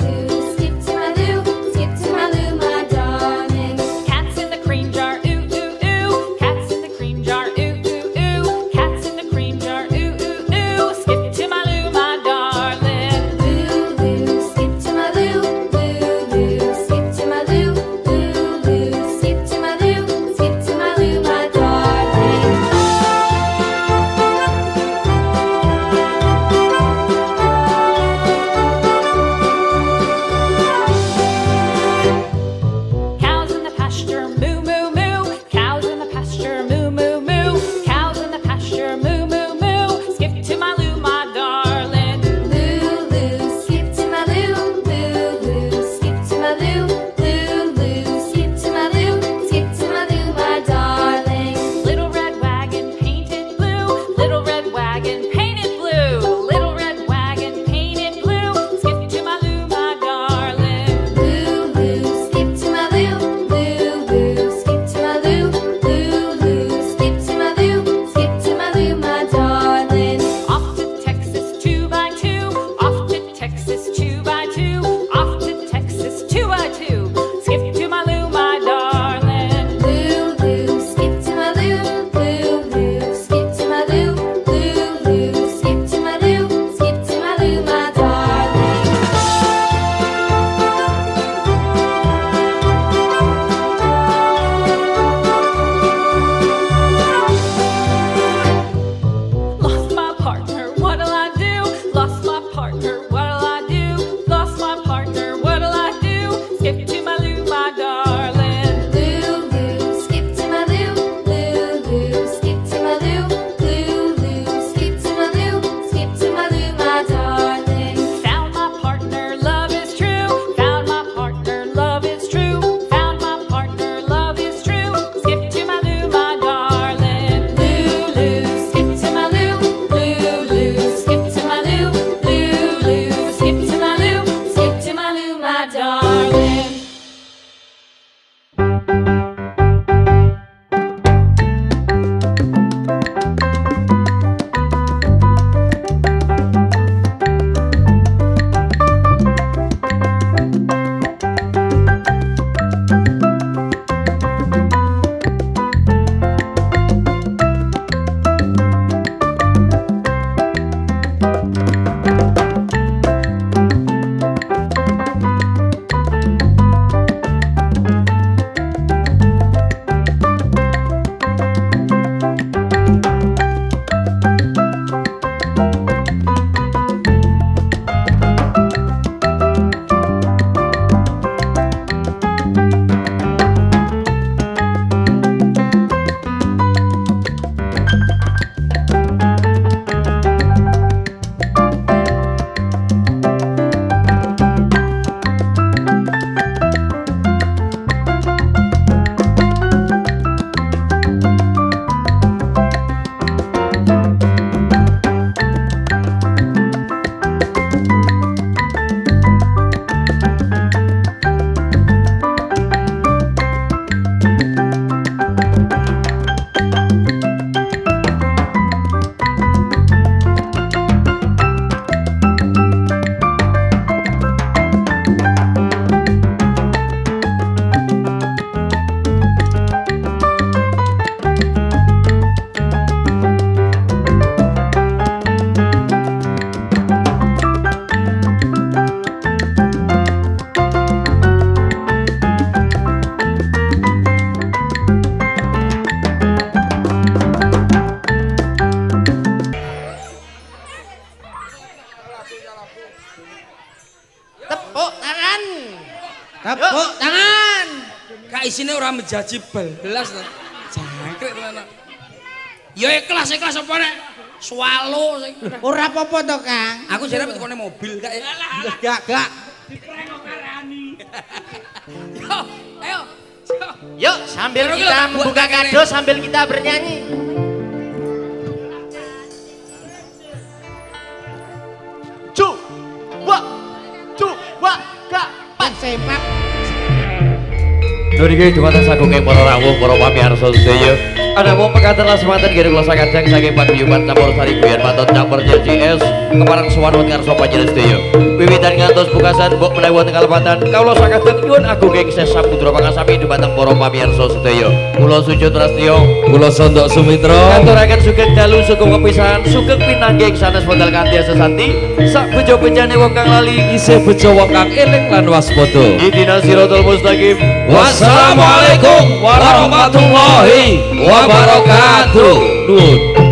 asine ora menjaji belas to. Jangkrik tenan. Ya ikhlas apa nek swalo sing. Ora apa-apa to, Kang. Aku jare tekone mobil kak ya. Gak. Yo, ayo. Yuk, sambil kita membuka kado, sambil kita bernyanyi. Sepak. Nuriki dumateng sagung ing para rawuh para pamirsa sedaya. Ana wong mekaten semanten kira kula sakadang saking paguyuban campur sari biyen patot campur JCS keparang suwanut ngarsa panjenengan sedaya. Wiwitan ngantos pungkasan mbok menawi wonten kalepatan kawula sakadang nyuwun agung ing samudra pangasami dumateng para pamirsa sedaya. Kula sujud prastya, kula sondok sumitra. Ngaturaken sugeng dalu sugeng kepisahan, sugeng pinanggih sanes wonten kanthi sesanti. Sak bejo-bejane wong kang lali isih bejo wong kang eling lan waspada. Idina siratal mustaqim. Wassalamualaikum warahmatullahi wabarakatuh. Nuwun.